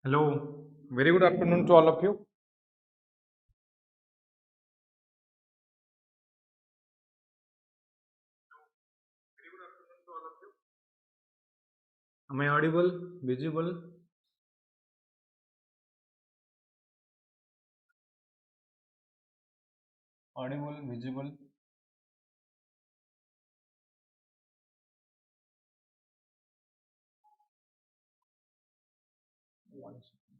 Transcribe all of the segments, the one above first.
Hello, very good afternoon to all of you. Am I audible, visible? Audible, visible? One second.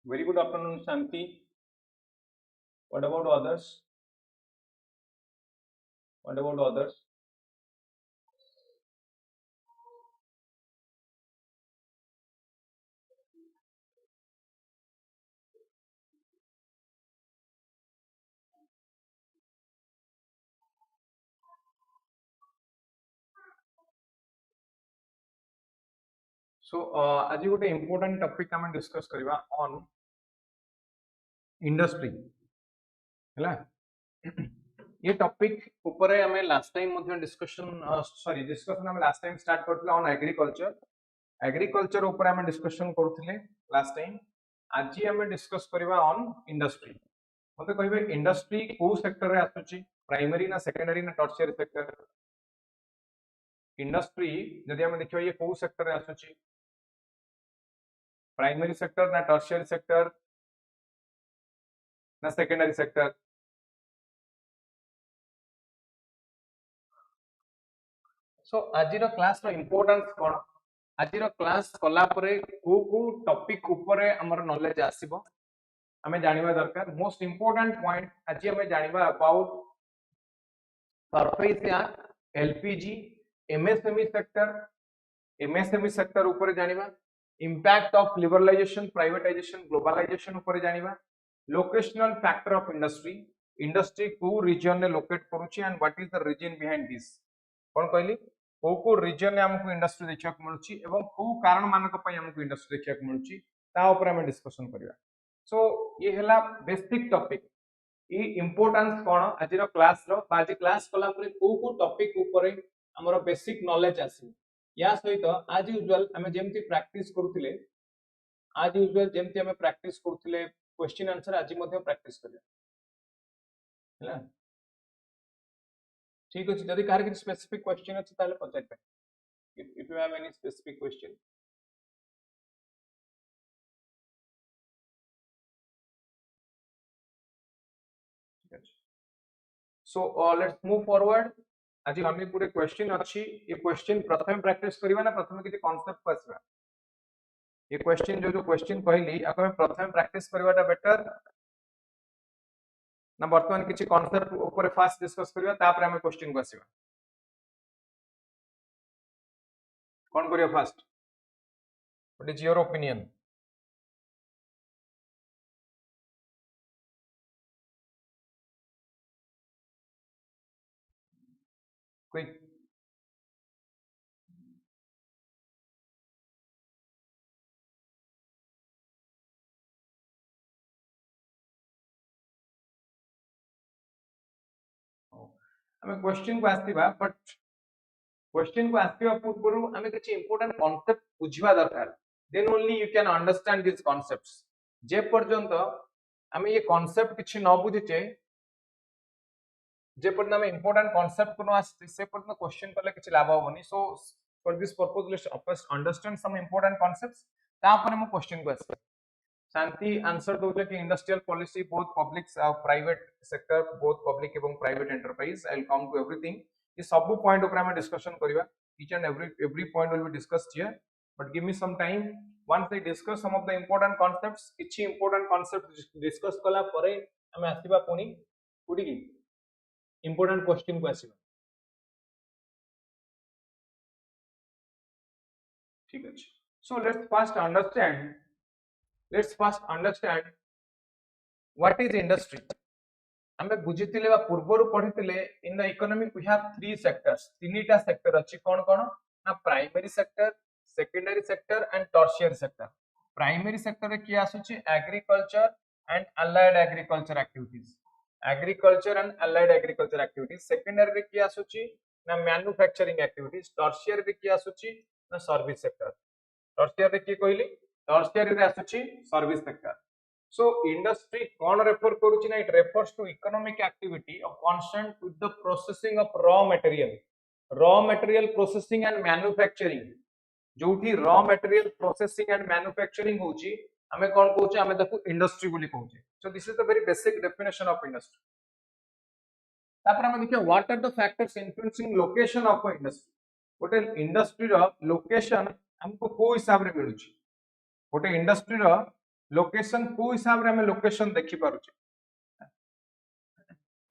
Very good afternoon, Shanti. What about others? What about others? So, आज गोटे important topic आम discuss करिवा on industry. ହେଲା ये topic ऊपर हमें last time मध्ये discussion हमें last time start करथिले ऑन एग्रीकल्चर ऊपर हमें डिस्कशन करथिले लास्ट टाइम आज हमें डिस्कस करबा ऑन इंडस्ट्री मते कहबे इंडस्ट्री को सेक्टर रे आसुची प्राइमरी ना सेकेंडरी ना टर्शियरी सेक्टर इंडस्ट्री जदि हमें देखियो ये को सेक्टर रे आसुची प्राइमरी सेक्टर ना टर्शियरी सेक्टर ना सेकेंडरी सेक्टर सो आज क्लास रो इंपोर्टेंस कोन आज क्लास कला परे को टॉपिक ऊपर हमर नॉलेज आसीबो हमें जानिबा दरकार मोस्ट इंपोर्टेंट पॉइंट आज हमें जानिबा अबाउट सरफेस या एलपीजी एमएसएमई सेक्टर ऊपर जानिबा impact of liberalisation privatisation globalisation ऊपर जानिबा लोकेशनल फैक्टर ऑफ इंडस्ट्री को रीजन ने लोकेट करूची and what is the reason behind this कोन कहली को रीजन ने हमको इंडस्ट्री देखिया मिलुची एवं को कारण मानक पय हमको इंडस्ट्री देखिया मिलुची ता ऊपर हम डिस्कशन करिवा सो ये हला बेसिक टॉपिक ई इंपोर्टेंस कोन आज क्लास रो आज क्लास कला परे को टॉपिक ऊपर हमर बेसिक नॉलेज आसी या सहित आज यूजुअल हमें जेमती प्रैक्टिस करूथिले आज यूजुअल जेमती हमें प्रैक्टिस करूथिले क्वेश्चन आंसर आज मध्ये प्रैक्टिस करिया हला ठीक अछि जदि कार कि स्पेसिफिक क्वेश्चन अछि ताले पचार पे if you have any specific question ठीक अछि so let's move forward आज हमें पूरे क्वेश्चन अछि ये क्वेश्चन प्रथम प्रैक्टिस करिवा ना प्रथम किछि कांसेप्ट को आसीबा ये क्वेश्चन जो क्वेश्चन कहली आको हमें प्रथम प्रैक्टिस करिवाटा बेटर ना वर्तमान किछि कांसेप्ट ऊपर फास्ट डिस्कस करिवा तापर हमें क्वेश्चन को आसीबा कोन करियो fast what is your opinion quick हमें क्वेश्चन को आसीबा बट क्वेश्चन को आसीबा पूर्व हमें किछि इंपोर्टेंट कांसेप्ट बुझिबा दरकार then only you can understand this concepts जे पर्यंत हमें ये कांसेप्ट किछि न बुझिचे जे पर्यंत हमें इंपोर्टेंट कांसेप्ट को न आसी से पर्यंत क्वेश्चन करले किछि लाभ होबनी so for this purpose let's first understand some important concepts तापर हम क्वेश्चन को आसी शांति आंसर दोले कि industrial policy both public private sector both public एवं private enterprise I will come to everything ये सब पॉइंट ऊपर हम डिस्कशन करिवा each and every point will be discussed here but give me some time once I discuss some of the important concepts किछि important concepts discuss कला परे हम आसीबा पुनी कुडी की important question को आसीबा ठीक अछि so let's first understand what is industry हमें बुझितिले बा पूर्वरु पढितिले in the economic we have three sectors तीनटा सेक्टर अछि कोन कोन ना primary sector secondary sector and tertiary sector primary sector रे किए आसुची agriculture and allied agriculture activities, agriculture and allied agriculture activities. Secondary रे किए आसुची ना मैन्युफैक्चरिंग एक्टिविटीज। टर्शियरी रे किए आसुची ना सर्विस सेक्टर। टर्शियरी रे की कहली, टर्शियरी रे आसुची सर्विस सेक्टर। So industry कौन रेफर करूची ना, it refers to economic activity of concerned with the processing of raw material processing and manufacturing। जोठी raw material processing and manufacturing होची हमें कौन कहूचे, हमें देखो इंडस्ट्री बोली कहूचे। So this is the very basic definition of industry। तापर हमें देखिए what are the factors influencing location of a industry। गोटे इंडस्ट्री रो लोकेशन हमको को हिसाब रे मिलुची, गोटे इंडस्ट्री रो लोकेशन को हिसाब रे हमें लोकेशन देखि पारुचे।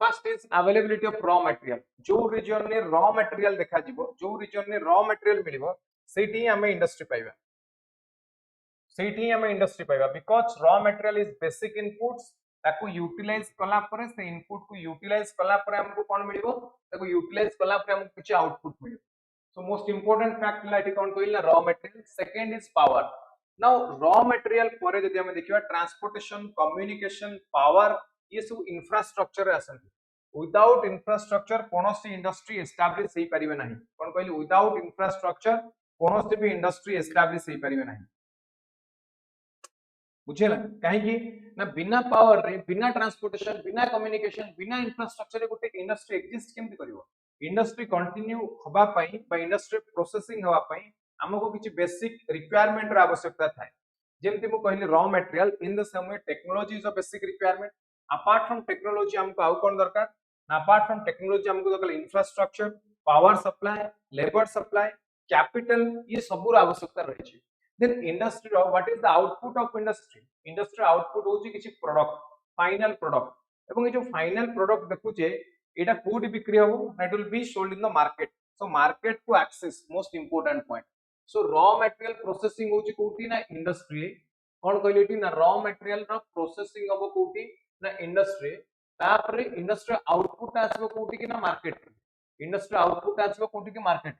First is availability of raw material. जो रीजन ने रॉ मटेरियल देखा जिवो, जो रीजन ने रॉ मटेरियल मिलिवो सेठी हमें इंडस्ट्री पाइबा, सेठी हमें इंडस्ट्री पाइबा। Because raw material is basic inputs, ताको यूटिलाइज कला परे से इनपुट को यूटिलाइज कला परे हमको कोन मिलिवो, ताको यूटिलाइज कला परे हमको कुछ आउटपुट मिलिवो। So most important fact light कोन कहइला raw material. Second is power. Now raw material परे जदि हम देखिबा ट्रांसपोर्टेशन, कम्युनिकेशन, पावर ये सब इंफ्रास्ट्रक्चर रे आसन। विदाउट इंफ्रास्ट्रक्चर कोनोसी इंडस्ट्री एस्टैब्लिश हेई परिबे नाही। कोन कहली विदाउट इंफ्रास्ट्रक्चर कोनोसी भी इंडस्ट्री एस्टैब्लिश हेई परिबे नाही। बुझेला काहे कि ना बिना पावर रे, बिना ट्रांसपोर्टेशन, बिना कम्युनिकेशन, बिना इंफ्रास्ट्रक्चर रे गोटे इंडस्ट्री एग्जिस्ट केमति करिवो। इंडस्ट्री कंटिन्यू हबा पई बा इंडस्ट्री प्रोसेसिंग हबा पई हमको किछि बेसिक रिक्वायरमेंट र आवश्यकता थाए। जेमति मु कहली raw material, in the same way technology is a basic requirement. Apart from technology हमको आउ कोन दरकार ना, अपार्ट फ्रॉम टेक्नोलॉजी हमको दरकार infrastructure, power supply, labour supply, capital, ये सबुर आवश्यकता रही छै। देन इंडस्ट्री रो what is the output of industry. Industry output होची किछि प्रोडक्ट, फाइनल प्रोडक्ट। एवं ये जो फाइनल प्रोडक्ट देखुचे एटा कोडी बिक्री हो, it will be sold in the market. So market को access most important point. So raw material processing होची कोठी ना इंडस्ट्री। कोन कहलिटी ना रॉ मटेरियल रो प्रोसेसिंग हो कोठी ना इंडस्ट्री। तापरे इंडस्ट्री आउटपुट आसबो कोठी कि ना मार्केट। इंडस्ट्री आउटपुट आसबो कोठी कि मार्केट।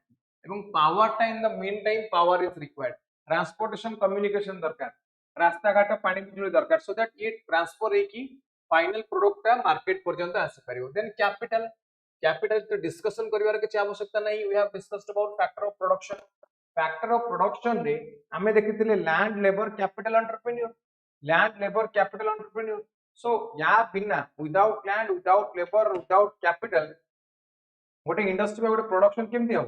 एवं power time the main time power is required. Transportation, communication दरकार, रास्ता घाट, पानी बिजुली दरकार, सो दैट ये ट्रांसफर हे की फाइनल प्रोडक्ट ता मार्केट पर्यंत आसी परियो। देन कैपिटल, कैपिटल तो डिस्कशन करिवार के आवश्यकता नहीं। We have discussed about factor of production. Factor of production रे हमें देखिथिले land, labour, capital, entrepreneur. Land, labour, capital, entrepreneur. So या बिना without land, without labour, without capital गोटे इंडस्ट्री गोटे प्रोडक्शन केमति हो,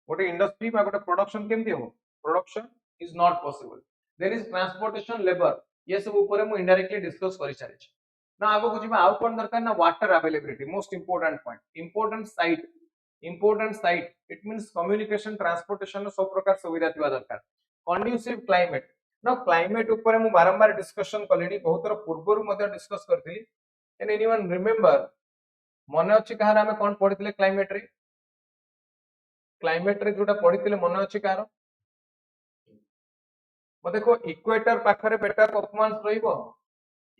गोटे इंडस्ट्री गोटे प्रोडक्शन केमति हो, production is not possible. There is transportation, labour, ये सब ऊपर मु इनडायरेक्टली डिस्कस करि सारि छी ना। आगो कुछ आउ कोन दरकार ना, water availability, most important point. Important site, important site it means communication, transportation सब प्रकार सुविधा थिबा दरकार। कंड्यूसिव क्लाइमेट ना, क्लाइमेट ऊपर मु बारंबार डिस्कशन कलेनी, बहुत थोर पूर्वरु मध्ये डिस्कस करथिली। कैन एनीवन रिमेंबर, मने अछि कहार हमें कोन पढिथिले क्लाइमेट रे, क्लाइमेट रे जोटा पढिथिले मने अछि कहार म देखो इक्वेटर पाखरे बेटर परफॉर्मेंस रहिबो,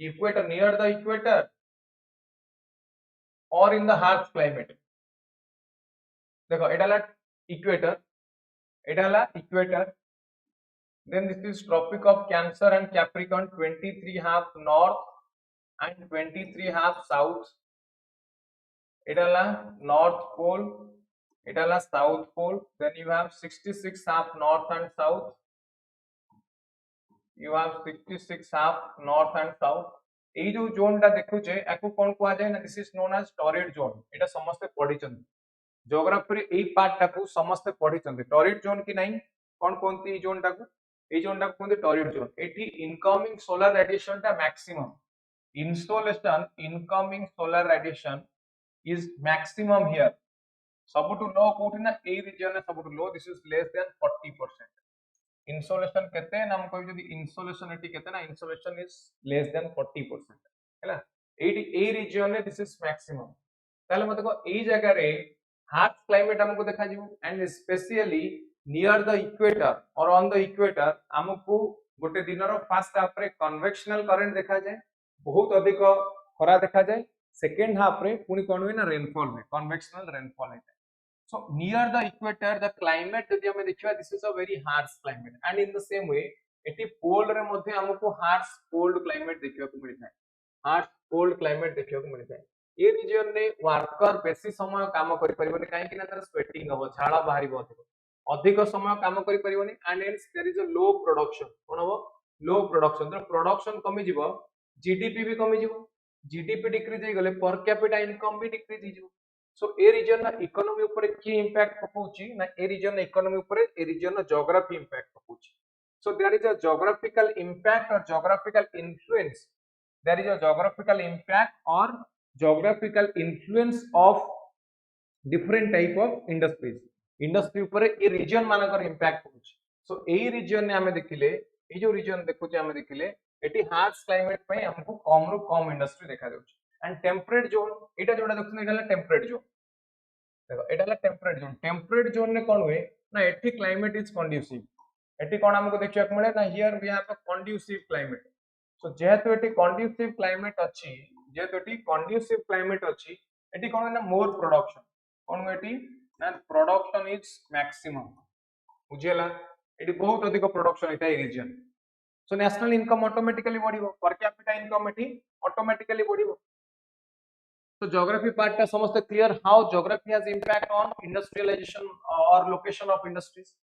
इक्वेटर, नियर द इक्वेटर और इन द हार्श क्लाइमेट। देखो एडाला इक्वेटर, एडाला equator. then this is tropic of Cancer and Capricorn, 23 half north and 23 half south। एडाला north pole, एडाला south pole। then you have 66 half north and south, you have 66 half north and south। এই जो zone टा देखुचे याकू कोन कोआ जाय ना, this is known as torrid zone. एटा समस्त पढिचंदी geography रे, एई part टाकू समस्त पढिचंदी। टॉरिड जोन की नहीं कोन कोनती जोन टाकू, ए जोन टाकू कोनती टॉरिड जोन। एठी इनकमिंग सोलर रेडिएशन टा maximum, insolation incoming solar radiation is maximum here. सबटु लो कोठी ना ए रीजन में सबटु low, this is less than 40%। Insolation केते ना हम कोइ जदी इंसोलेशन एटी केते ना, इंसोलेशन इज लेस देन 40% हैला। एटी ए रीजन में दिस इज मैक्सिमम। ताले मते को ए जगह रे हार्श क्लाइमेट हमको देखा जिवो, and specially near the equator और ऑन द इक्वेटर हमको गोटे दिन रो फर्स्ट हाफ रे कन्वेक्शनल करंट देखा जाए, बहुत अधिक खरा देखा जाए। सेकंड हाफ रे पुनी कोन होय ना रेनफॉल में, कन्वेक्शनल रेनफॉल है। So near the equator the climate जदि हमें देखिबा, this is a very harsh climate, and in the same way एटी पोल रे मध्ये हमको हार्श कोल्ड क्लाइमेट देखियो को मिलता है, हार्श कोल्ड क्लाइमेट देखियो को मिलता है। ये रीजन ने वर्कर बेसी समय काम करि परिबने काहे कि ना तार स्वेटिंग हो, झाड़ा बाहरिबो, अधिक समय काम करि परिबने and hence there is a low production. कोन हो लो प्रोडक्शन, तो प्रोडक्शन कमी जीवो, जीडीपी भी कमी जीवो, जीडीपी डिक्रीज हे गले पर कैपिटा इनकम भी डिक्रीज हे जीवो। सो ए रीजन ना इकोनॉमी ऊपर की इंपैक्ट पकाउची ना, ए रीजन ना इकोनॉमी ऊपर, ए रीजन ना ज्योग्राफी इंपैक्ट पकाउची। So there is a geographical impact or geographical influence, there is a geographical impact or geographical influence of different type of industries, industry ऊपर ए रीजन मानकर इंपैक्ट पकाउची। सो ए रीजन ने हमें देखिले, ए जो रीजन देखुचे हमें देखिले एटी हार्श क्लाइमेट पे हमको कम रु कम इंडस्ट्री देखा जाउची। एंड टेम्परेट जोन एटा जोडा देखुने एटा टेम्परेट जोन, देखो एटा टेम्परेट जोन, टेम्परेट जोन ने कोन हुए ना एठी क्लाइमेट इज कंड्यूसिव, एठी कोन हमको देखिया को मिले ना here we have a conducive climate. So जेहेतु एठी कंड्यूसिव क्लाइमेट अछि, जेहेतु एठी कंड्यूसिव क्लाइमेट अछि, एठी कोन ना मोर प्रोडक्शन, कोन एठी ना प्रोडक्शन इज मैक्सिमम, बुझियला एठी बहुत अधिक प्रोडक्शन एटा region. So national income automatically बढ़िबो, पर कैपिटा इनकम एठी ऑटोमेटिकली बढ़िबो। So geography part का समझते clear, how geography has impact on industrialization or location of industries.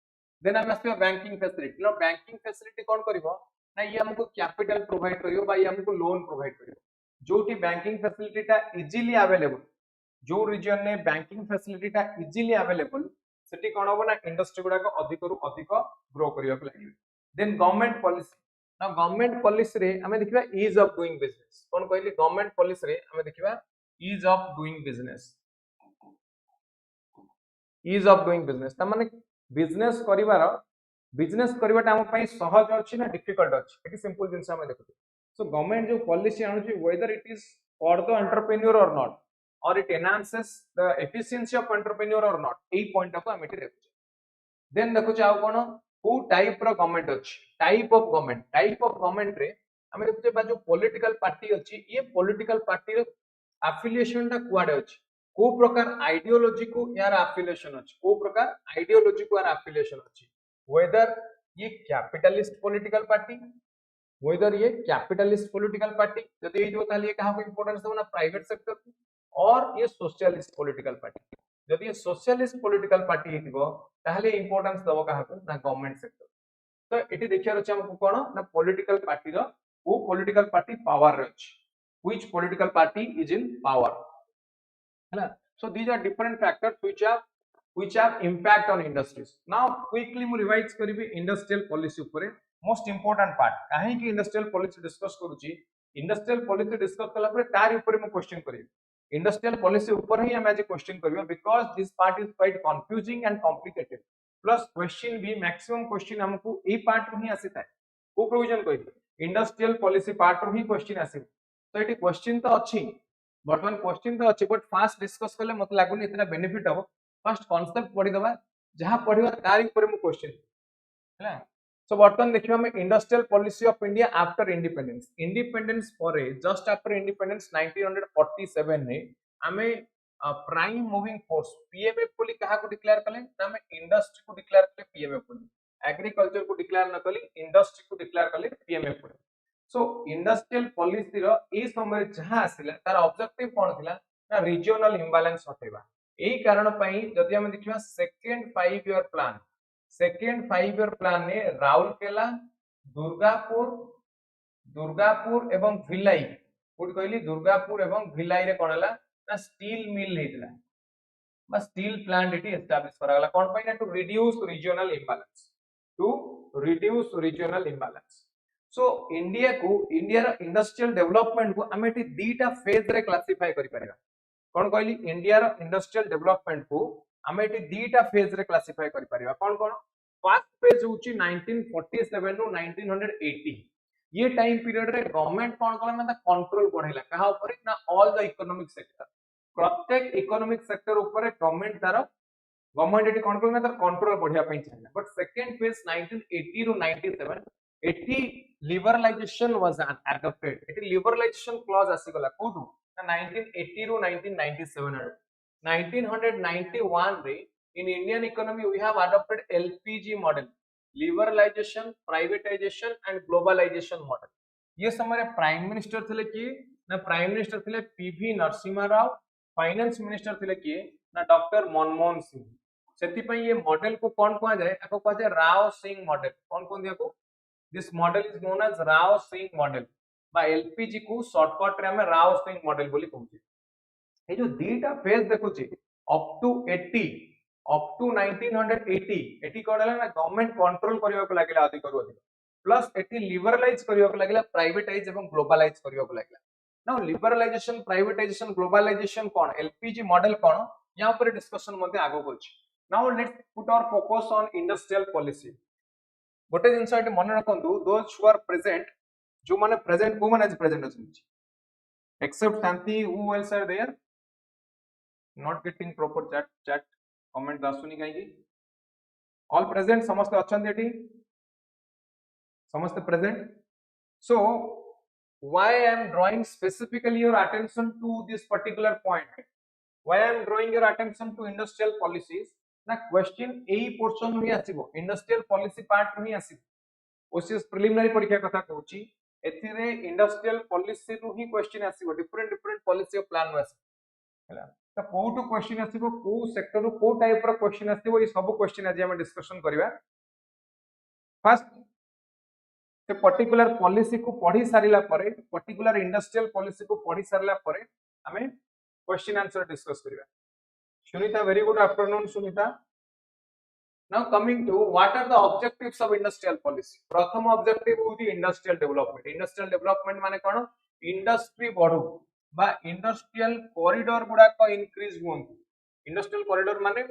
Then हम आसते हैं banking facility, ना banking facility कौन करिवो ना, ये हमको capital provide करियो बा, ये हमको loan provide करियो। जो टी banking facility टा easily available, जो region ने banking facility टा easily available, सेठी कौन होबो ना industry गुडा को अधिक रु अधिक grow करियो को लागियो। Then government policy, ना government policy रे हमें देखिबा ease of doing business, कौन कहली government policy रे हमें देखिबा ease of doing business, ease of doing business ता माने बिजनेस करिवाटा हम पई सहज अछि ना डिफिकल्ट अछि, एटी सिंपल जिंस हम देखु। सो गवर्नमेंट जो पॉलिसी आणुची whether it is for the entrepreneur or not, or it enhances the efficiency of entrepreneur or not, एई पॉइंट को हम एटी देखु। देन देखु आउ कोन हु टाइप रो गवर्नमेंट अछि, टाइप ऑफ गवर्नमेंट रे हम देखु बा जो पॉलिटिकल पार्टी अछि, ये पॉलिटिकल पार्टी रो एफिलिएशन ता कुआडे अछि, को प्रकार आइडियोलॉजी को यार एफिलिएशन अछि, को प्रकार आइडियोलॉजी को यार एफिलिएशन अछि, वेदर ये कैपिटलिस्ट पॉलिटिकल पार्टी, वेदर ये कैपिटलिस्ट पॉलिटिकल पार्टी जदि एइतो ताले कहा को इंपोर्टेंस देबो ना प्राइवेट सेक्टर को, और ये सोशलिस्ट पॉलिटिकल पार्टी जदि ये सोशलिस्ट पॉलिटिकल पार्टी हेतिबो ताले इंपोर्टेंस देबो कहा को ना गवर्नमेंट सेक्टर। तो एटी देखिया रछि हमको कोन ना पॉलिटिकल पार्टी रो, वो पॉलिटिकल पार्टी पावर रे अछि, which political party is in power, है ना। So these are different factors which have impact on industries. Now quickly मु रिवाइज करिबी industrial policy ऊपर, most important part काहे कि industrial policy डिस्कस करूची, industrial policy डिस्कस कला पर तार ऊपर मु क्वेश्चन करिबी, industrial policy ऊपर ही हम आज क्वेश्चन करिबो, because this part is quite confusing and complicated, plus question भी मैक्सिमम क्वेश्चन हमको ए पार्ट रू ही आसीता है, को प्रोविजन कहि इंडस्ट्रियल पॉलिसी पार्ट रू ही क्वेश्चन आसी। तो एटी क्वेश्चन तो अछि, वर्तमान क्वेश्चन तो अछि, बट फास्ट डिस्कस करले मत लागुनी इतना बेनिफिट हो, फर्स्ट कांसेप्ट पढी दबा, जहां पढिबा तार ऊपर मु क्वेश्चन हैला। सो वर्तमान देखिबा हम industrial policy of India after independence, independence पर जस्ट आफ्टर इंडिपेंडेंस 1947 ने हमें प्राइम मूविंग फोर्स पीएमएफ बोली कहा को डिक्लेयर करले ना, हमें इंडस्ट्री को डिक्लेयर करले पीएमएफ बोली, एग्रीकल्चर को डिक्लेयर न कली, इंडस्ट्री को डिक्लेयर करले पीएमएफ बोली। सो इंडस्ट्रियल पॉलिसी रो ए समय जहां आसिला तार ऑब्जेक्टिव कोन थिला ना, रीजनल इंबैलेंस हटेबा। एही कारण पई जदि हम देखिबा second 5 year plan, second 5 year plan ने राउरकेला, दुर्गापुर एवं भिलाई, कोड कहली दुर्गापुर एवं भिलाई रे कोन हला ना स्टील मिल हेतला, बस स्टील प्लांट एटी एस्टैब्लिश करागला, कोन पई ना to reduce regional imbalance, to reduce regional imbalance. So India को, इंडिया रो इंडस्ट्रियल डेवलपमेंट को हमें एटी दीटा फेज रे क्लासिफाई करि परिबा, कोन कहली इंडिया रो इंडस्ट्रियल डेवलपमेंट को हमें एटी दीटा फेज रे क्लासिफाई करि परिबा, कोन कोन फर्स्ट फेज होची 1947 रो 1980, ये टाइम पीरियड रे गवर्नमेंट कोन कला ना कंट्रोल बढ़ेला कहा ऊपर ना, ऑल द इकोनॉमिक सेक्टर, प्रत्येक इकोनॉमिक सेक्टर ऊपर गवर्नमेंट तार गवर्नमेंट एटी कंट्रोल में तार कंट्रोल बढ़िया पई चाहिए। बट सेकंड फेज 1980 रो 97 एटी लिबरलाइजेशन वाज एडॉप्टेड, एटी लिबरलाइजेशन क्लॉज आसी गला कोठू ना 1980 रो 1997 आरो 1991 रे in Indian economy we have adopted LPG model, liberalisation, privatisation and globalisation model. ये समय प्राइम मिनिस्टर थे किए ना, प्राइम मिनिस्टर थे PV Narasimha Rao, finance minister थे किए ना डॉक्टर मनमोहन सिंह। से ये मॉडल को कौन कहा जाए, आपको कहा जाए राव सिंह मॉडल। कौन कौन दिया को this model is known as Rao Singh model बा एलपीजी को शॉर्टकट रे हमें राव सिंह मॉडल बोली कहूचे। ये जो दीटा फेज देखुची अप टू 80 अप टू 1980 एटी कोड ना गवर्नमेंट कंट्रोल करबा को लागला अधिक करू अधिक, प्लस एटी लिबरलाइज करबा को लागला, प्राइवेटाइज एवं ग्लोबलाइज करबा को लागला। नाउ लिबरलाइजेशन, प्राइवेटाइजेशन, ग्लोबलाइजेशन कोन, एलपीजी मॉडल कोन, या ऊपर डिस्कशन मध्ये आगो करछि। Now let's put our focus on industrial policy. गोटे जिंस एटी मन रखंतु, दोज हु आर प्रेजेंट, जो माने प्रेजेंट को माने आज प्रेजेंट अछि, except Shanti who else are there, not getting proper chat comment दासुनी कहीं all present, समस्त अच्छे एटी, समस्त present। So why I am drawing specifically your attention to this particular point, why I am drawing your attention to industrial policies ना, question एई portion में आसीबो, industrial policy part में आसीबो। OCS preliminary परीक्षा कथा कहूची, एथिरे industrial policy रू ही question आसीबो, different policy of plan में आसीबो हैला। तो कोटू क्वेश्चन आसीबो, को सेक्टर रो को टाइप रो क्वेश्चन आसीबो, ये सब क्वेश्चन आज हम डिस्कशन करबा। फर्स्ट से पर्टिकुलर पॉलिसी को पढ़ी सारिला परे, पर्टिकुलर इंडस्ट्रियल पॉलिसी को पढ़ी सारिला परे हमें क्वेश्चन आंसर डिस्कस करबा। Sunita, very good afternoon Sunita. Now coming to what are the objectives of industrial policy. प्रथम ऑब्जेक्टिव होती इंडस्ट्रियल डेवलपमेंट। इंडस्ट्रियल डेवलपमेंट माने कोन, इंडस्ट्री बढ़ू बा इंडस्ट्रियल कॉरिडोर गुडा को इंक्रीज होंतु। इंडस्ट्रियल कॉरिडोर माने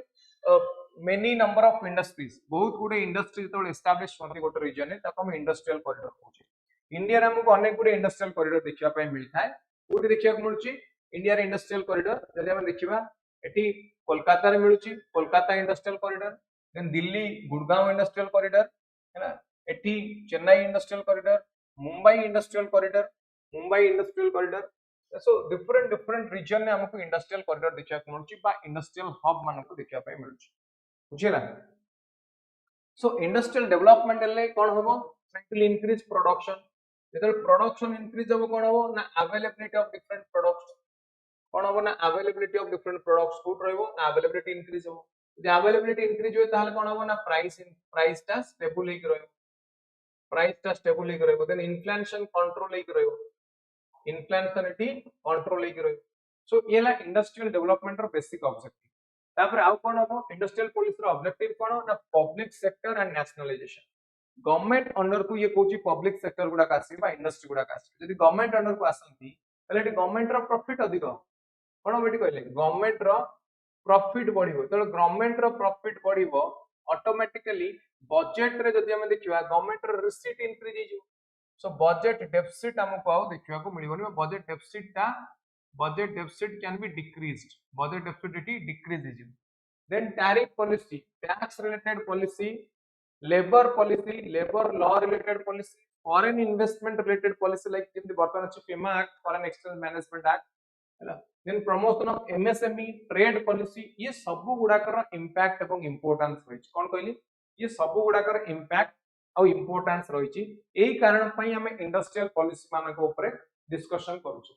मेनी नंबर ऑफ इंडस्ट्रीज, बहुत गुडे इंडस्ट्री तो एस्टैब्लिश होंती गोटे रीजन में, ताको हम इंडस्ट्रियल कॉरिडोर कहूचे। इंडिया रे हमको अनेक गुडे इंडस्ट्रियल कॉरिडोर देखिया पय मिलता है। कोठी देखिया को मिलुची इंडिया रे इंडस्ट्रियल कॉरिडोर, जदि हम देखिबा एठी कोलकाता रे मिलुची Kolkata industrial corridor, then Delhi Gurgaon industrial corridor हैना, एठी Chennai industrial corridor, Mumbai industrial corridor, Mumbai industrial corridor. So different region ने हमको इंडस्ट्रियल कॉरिडोर देखिया को मिलुची बा इंडस्ट्रियल हब मानन को देखिया पय मिलुची, बुझिला। सो इंडस्ट्रियल डेवलपमेंट ले कोन होबो, इट विल इंक्रीज प्रोडक्शन। जेतल प्रोडक्शन इंक्रीज होबो कोन होबो ना, अवेलेबिलिटी ऑफ डिफरेंट प्रोडक्ट्स कोन होबो ना, availability of different products food रहबो ना, अवेलेबिलिटी इंक्रीज होबो। जे अवेलेबिलिटी इंक्रीज होय ताहले कोन होबो ना, प्राइस ता स्टेबल हेक रहबो, प्राइस ता स्टेबल हेक रहबो। देन इन्फ्लेशन कंट्रोल हेक रहबो, इन्फ्लेशनिटी कंट्रोल हेक रहबो। सो येला इंडस्ट्रियल डेवलपमेंट रो बेसिक ऑब्जेक्टिव। तापर आउ कोन होबो, इंडस्ट्रियल पॉलिसी रो ऑब्जेक्टिव कोन ना, public sector and nationalisation. Government under को ये कोची पब्लिक सेक्टर गुडा कासी बा इंडस्ट्री गुडा कासी, यदि गवर्नमेंट अंडर को आसंती तले एटी गवर्नमेंट रो प्रॉफिट अधिक कोन बेटी कहले, गवर्नमेंट रो प्रॉफिट बढ़िबो। तो गवर्नमेंट रो प्रॉफिट बढ़िबो, ऑटोमेटिकली बजट रे जदि हम देखिबा गवर्नमेंट रो रिसीट इंक्रीज हिजो। सो बजट डेफिसिट हमको आउ देखिबा को मिलिबोनी, budget deficit can be decreased, budget deficit एटी डिक्रीज हिजो। Then tariff policy, tax related policy, labour policy, labour law related policy, foreign investment related policy like जेमति बर्तन अछि FEMA act, foreign exchange management act हैला। Then promotion of MSME, trade policy, ये सब गुडा कर impact एवं importance रही। कौन कहली, ये सब गुडा कर इंपैक्ट और इंपोर्टेंस रही। एही कारण पई हमें इंडस्ट्रियल पॉलिसी मान को ऊपर डिस्कशन करूछु।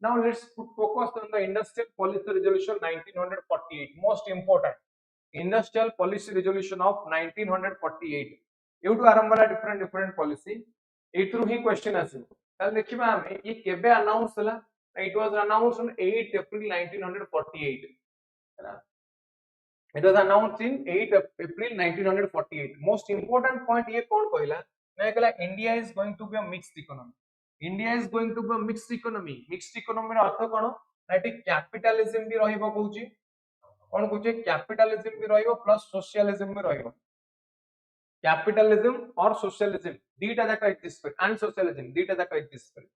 Now let's put focus on the industrial policy resolution 1948, most important industrial policy resolution of 1948। एउटु आरंभ वाला डिफरेंट पॉलिसी, एथरु ही क्वेश्चन आसी। ताल देखिबा हमें ये केबे अनाउंस हला, it was announced on 8 April 1948 है। it was announced in 8 April 1948। most important point ये कौन कहला ना, कहला India is going to be a mixed economy. India is going to be a mixed economy. Mixed economy रो अर्थ कोन ना, एटी कैपिटलिज्म भी रहिबो कहूची, कोन कहूची कैपिटलिज्म भी रहिबो प्लस सोशलिज्म भी रहिबो। कैपिटलिज्म और सोशलिज्म दीटा जाका एग्जिस्ट करे, एंड सोशलिज्म दीटा जाका एग्जिस्ट करे।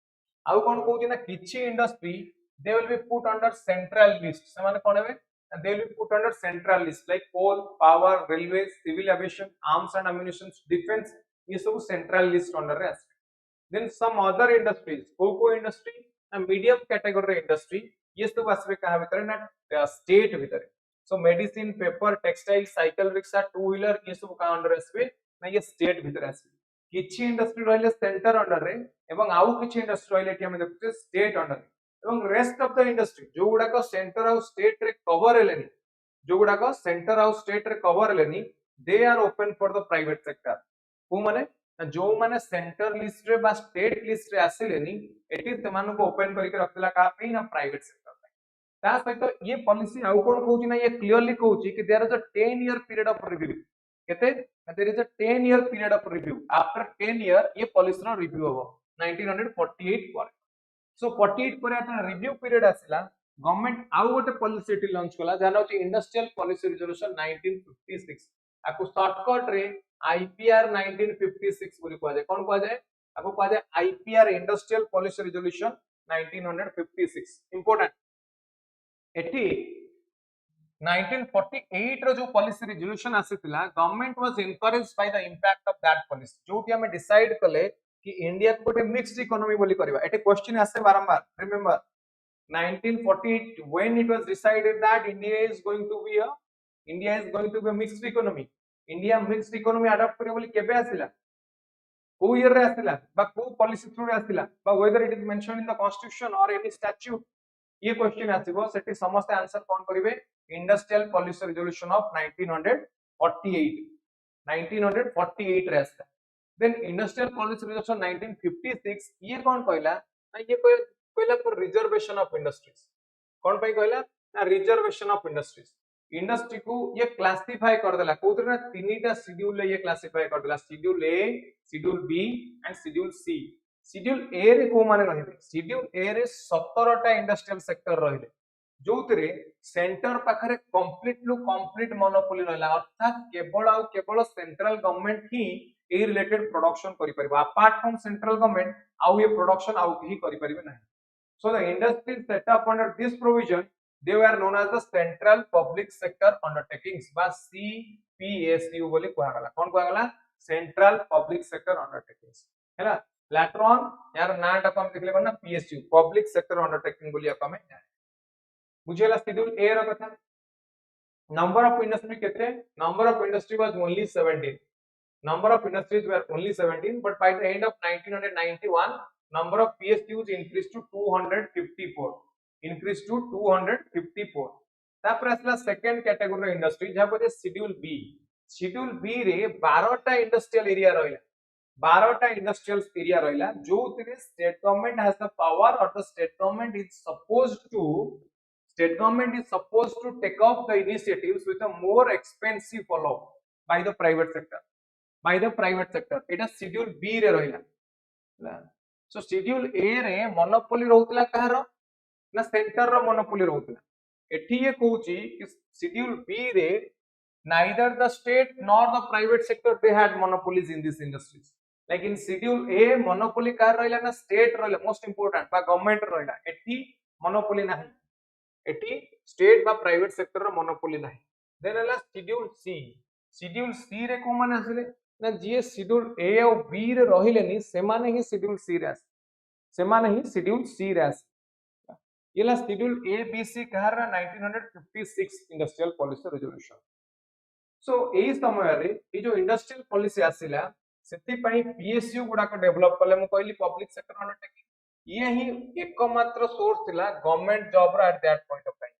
आउ कोन कहूची ना, किछि industry they will be put under central list. से माने कोन हेबे, they will be put under central list like coal, power, railway, civil aviation, arms and ammunition, defence, ये सब सेंट्रल लिस्ट अंडर रे आसे। देन सम अदर इंडस्ट्रीज, को industry ना मीडियम कैटेगरी रे इंडस्ट्री, ये सब आसे कहा भीतर ना स्टेट भीतर। So medicine, paper, textile, cycle rickshaw, two wheeler, ये सब का अंडर आसे ना ये स्टेट भीतर आसी किछि इंडस्ट्री रहले सेंटर अंडर रे एवं आउ किछि इंडस्ट्री रहले कि हम देखुचे स्टेट अंडर एवं रेस्ट ऑफ द इंडस्ट्री जो गुडा को सेंटर और स्टेट रे कवर हेलेनी जो गुडा को सेंटर और स्टेट रे कवर हेलेनी they are open for the private sector को माने जो माने सेंटर लिस्ट रे बा स्टेट लिस्ट रे आसिलेनी एटी तमान को ओपन करके रखला का पे ना प्राइवेट सेक्टर पे ता सहित ये पॉलिसी आउ कोन कहूची ना ये क्लियरली कहूची कि there is a 10 year period of review केते there is a 10 year period of review after 10 year ये पॉलिसी रो रिव्यू हो 1948 पर सो 48 पर आता रिव्यू पीरियड आसिला गवर्नमेंट आउ गोटे पॉलिसी एटी लॉन्च कला जानो छि इंडस्ट्रियल पॉलिसी रिजोल्यूशन 1956 आकु शॉर्टकट रे आईपीआर 1956 बोली कह जाय कोन कह जाय आकु कह जाय IPR industrial policy resolution 1956 important एटी 1948 रो जो पॉलिसी रिजोल्यूशन आसीतिला government was encouraged by the impact of that policy जो कि हमें डिसाइड कले कि इंडिया को गोटे मिक्स्ड इकोनॉमी बोली करबा एटे क्वेश्चन आसे बारंबार remember 1948 when it was decided that India is going to be a mixed economy India mixed economy adopt करे बोली केबे आसिला को ईयर रे आसिला बा को पॉलिसी थ्रू रे आसिला बा whether it is mentioned in the constitution or any statute ये क्वेश्चन आसीबो सेठी समस्त आंसर कोन करिवे इंडस्ट्रियल पॉलिसी रिजोल्यूशन ऑफ 1948 रे आसिला देन इंडस्ट्रियल पॉलिसी रिजोल्यूशन 1956 ये कोन कहला ना ये कहला फॉर रिजर्वेशन ऑफ इंडस्ट्रीज कोन पई कहला ना रिजर्वेशन ऑफ इंडस्ट्रीज इंडस्ट्री को ये क्लासिफाई कर देला कोथरे ना तीनटा शेड्यूल ले ये क्लासिफाई कर देला schedule A schedule B and schedule C schedule A रे को माने रहिबे शेड्यूल ए रे 17 टा इंडस्ट्रियल सेक्टर रहिले जोतरे सेंटर पाखरे कंप्लीट मोनोपोली रहला अर्थात केवल सेंट्रल गवर्नमेंट ही ए रिलेटेड प्रोडक्शन करि परबा अपार्ट फ्रॉम सेंट्रल गवर्नमेंट आउ ये प्रोडक्शन आउ ही करि परबे नाही so the industry set up under this provision they were known as the central public sector undertakings बा CPSU बोली कहा गला कोन कहा गला central public sector undertakings हैला later on यार नाटा को हम देखले कोन ना PSU public sector undertaking बोली आप हमें बुझेला शेड्यूल ए रो कथा number of industry केते number of industry was only 17 number of industries were only 17 but by the end of 1991 number of PSUs increased to 254 increase to 254 तापर असला सेकंड कैटेगरी इंडस्ट्री जहां पर शेड्यूल बी रे 12 टा industrial area रहला 12 टा industrial area रहला जो तिरे state government has the power और the state government is supposed to take up the initiatives with a more expensive follow by the private sector एटा शेड्यूल बी रे रहला सो शेड्यूल ए रे मोनोपोली रहउतला कहारो ना सेंटर रो मोनोपोली रहउतला एठी ये कहूची कि शेड्यूल बी रे neither the state nor the private sector they had monopolies in these industries like in schedule a monopoly car रहला ना state रहला most important बा गवर्नमेंट रहला एठी monopoly नाही एठी state बा प्राइवेट सेक्टर रो monopoly नाही देन हला शेड्यूल सी रे को माने आसले ना जे शेड्यूल ए और बी रे रहिलेनी से माने ही शेड्यूल सी रे आस येला शेड्यूल ए बी सी कहार 1956 इंडस्ट्रियल पॉलिसी रिजोल्यूशन सो एही समय रे ए जो इंडस्ट्रियल पॉलिसी आसिला सेति पई पीएसयू गुडा को डेवलप करले मु कहली पब्लिक सेक्टर अंडरटेकिंग ये ही एकमात्र सोर्स थिला गवर्नमेंट जॉब रा at that point of time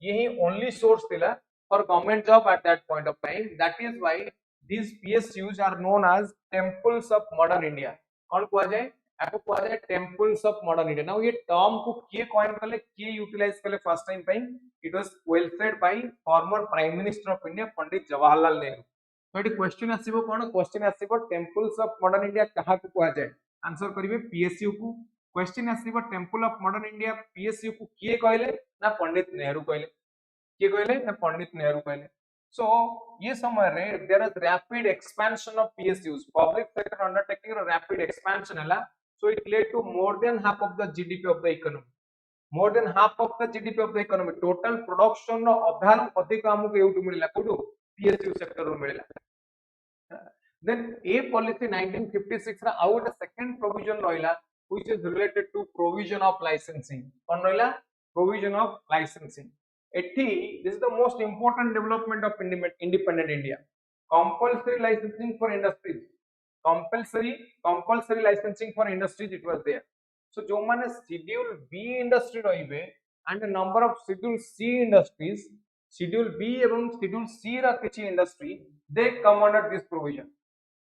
ये ही ओनली सोर्स थिला for government job at that point of time that is why these PSUs are known as temples of modern India कौन कहा जाए आपको कहा जाए temples of modern India now ये term को किए कॉइन करले किए यूटिलाइज करले फर्स्ट टाइम पे it was well said by former prime minister of India Pandit Jawaharlal Nehru तो एटी क्वेश्चन आसीबो कोन क्वेश्चन आसीबो टेंपल्स ऑफ मॉडर्न इंडिया कहा को कहा जाए आंसर करिवे पीएसयू को क्वेश्चन आसीबो temple of modern India PSU को किए कहले ना पंडित नेहरू कहले किए कहले ना पंडित नेहरू कहले सो ये समय रे there is rapid expansion of PSUs public sector undertaking रो रैपिड एक्सपेंशन हला so it led to more than half of the GDP of the economy total production रो आधा अधिक हमको एउटु मिलला कोडु PSU सेक्टर रो मिलला देन ए पॉलिसी 1956 रा आउट सेकंड प्रोविजन रहिला which is related to provision of licensing कोन रहिला प्रोविजन ऑफ लाइसेंसिंग एठी this is the most important development of independent India compulsory licensing for industries, compulsory licensing for industries it was there. So जो माने schedule B industry रहिबे and a number of schedule C industries, schedule B एवं schedule C रा किछि industry they come under this provision.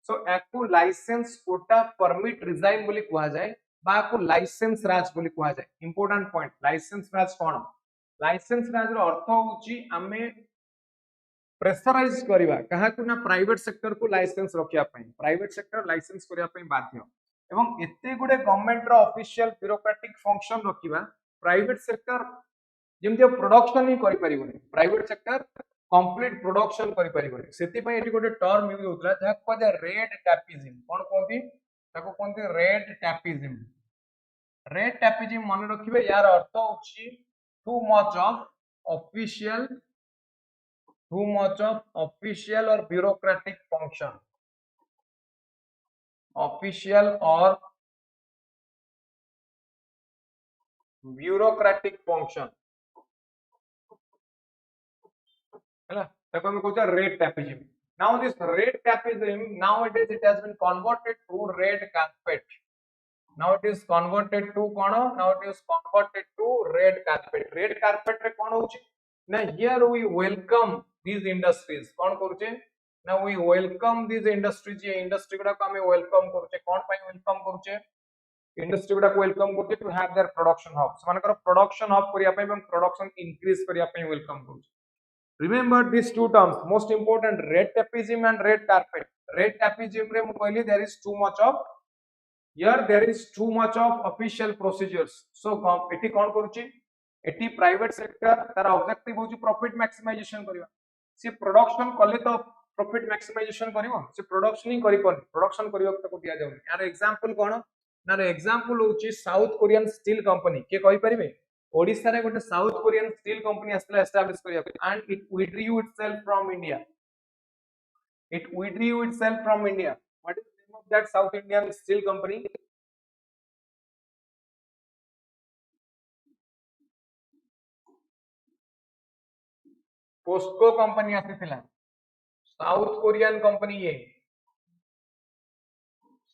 So याकू license quota permit resign बोली कुहा जाए बा याकू license राज बोली कुहा जाए. Important point, license राज कोन? License राज रो अर्थ होची आमे प्रेशराइज करिवा कहा को ना प्राइवेट सेक्टर को लाइसेंस रखिया पई, प्राइवेट सेक्टर लाइसेंस करिया पई बाध्य एवं एते गुडे गवर्नमेंट रो ऑफिशियल ब्यूरोक्रेटिक फंक्शन रखिबा प्राइवेट सेक्टर जेमते प्रोडक्शन ही करि परिबोनी, प्राइवेट सेक्टर कंप्लीट प्रोडक्शन करि परिबोनी. सेति पई एटी गुडे टर्म यूज होतला जा को जे रेड टैपिज्म कोन कोंती ताको कोंती रेड टैपिज्म. रेड टैपिज्म मन रखिबे यार अर्थ होची too much of official or bureaucratic function, official or bureaucratic function हैला ताको हम कहता red tapism. Now this red tapism nowadays it has been converted to red carpet. Now it is converted to kono, now it is converted to red carpet. Red carpet रे कोन होची ना here we welcome these industries. कोन करूचे ना we welcome these industries. ये industry गुडा को हमें welcome करूचे. कोन पई वेलकम करूचे? इंडस्ट्री गुडा को वेलकम करते to have their production hubs, मानकर प्रोडक्शन हब करिया पई एवं प्रोडक्शन इंक्रीज करिया पई वेलकम करूचे. Remember these two terms, most important, red tapism and red carpet. Red tapism रे मु कहली there is too much of, here there is too much of official procedures. So एटी कोन करूची? एटी प्राइवेट सेक्टर तार ऑब्जेक्टिव होची प्रॉफिट मैक्सिमाइजेशन करिवा. से प्रोडक्शन कले तो प्रॉफिट मैक्सिमाइजेशन करिवो, से प्रोडक्शन ही करि पन, प्रोडक्शन करिवो तो दिया जाउनी. यार एग्जांपल कोन ना? एग्जांपल होची साउथ कोरियन स्टील कंपनी. के कहि परिबे ओडिसा रे गोटे साउथ कोरियन स्टील कंपनी आस्तला एस्टैब्लिश करिया and it withdrew itself from India. It withdrew itself from India. What is the name of that South Indian steel company? POSCO company आसीथिला. South Korean company ये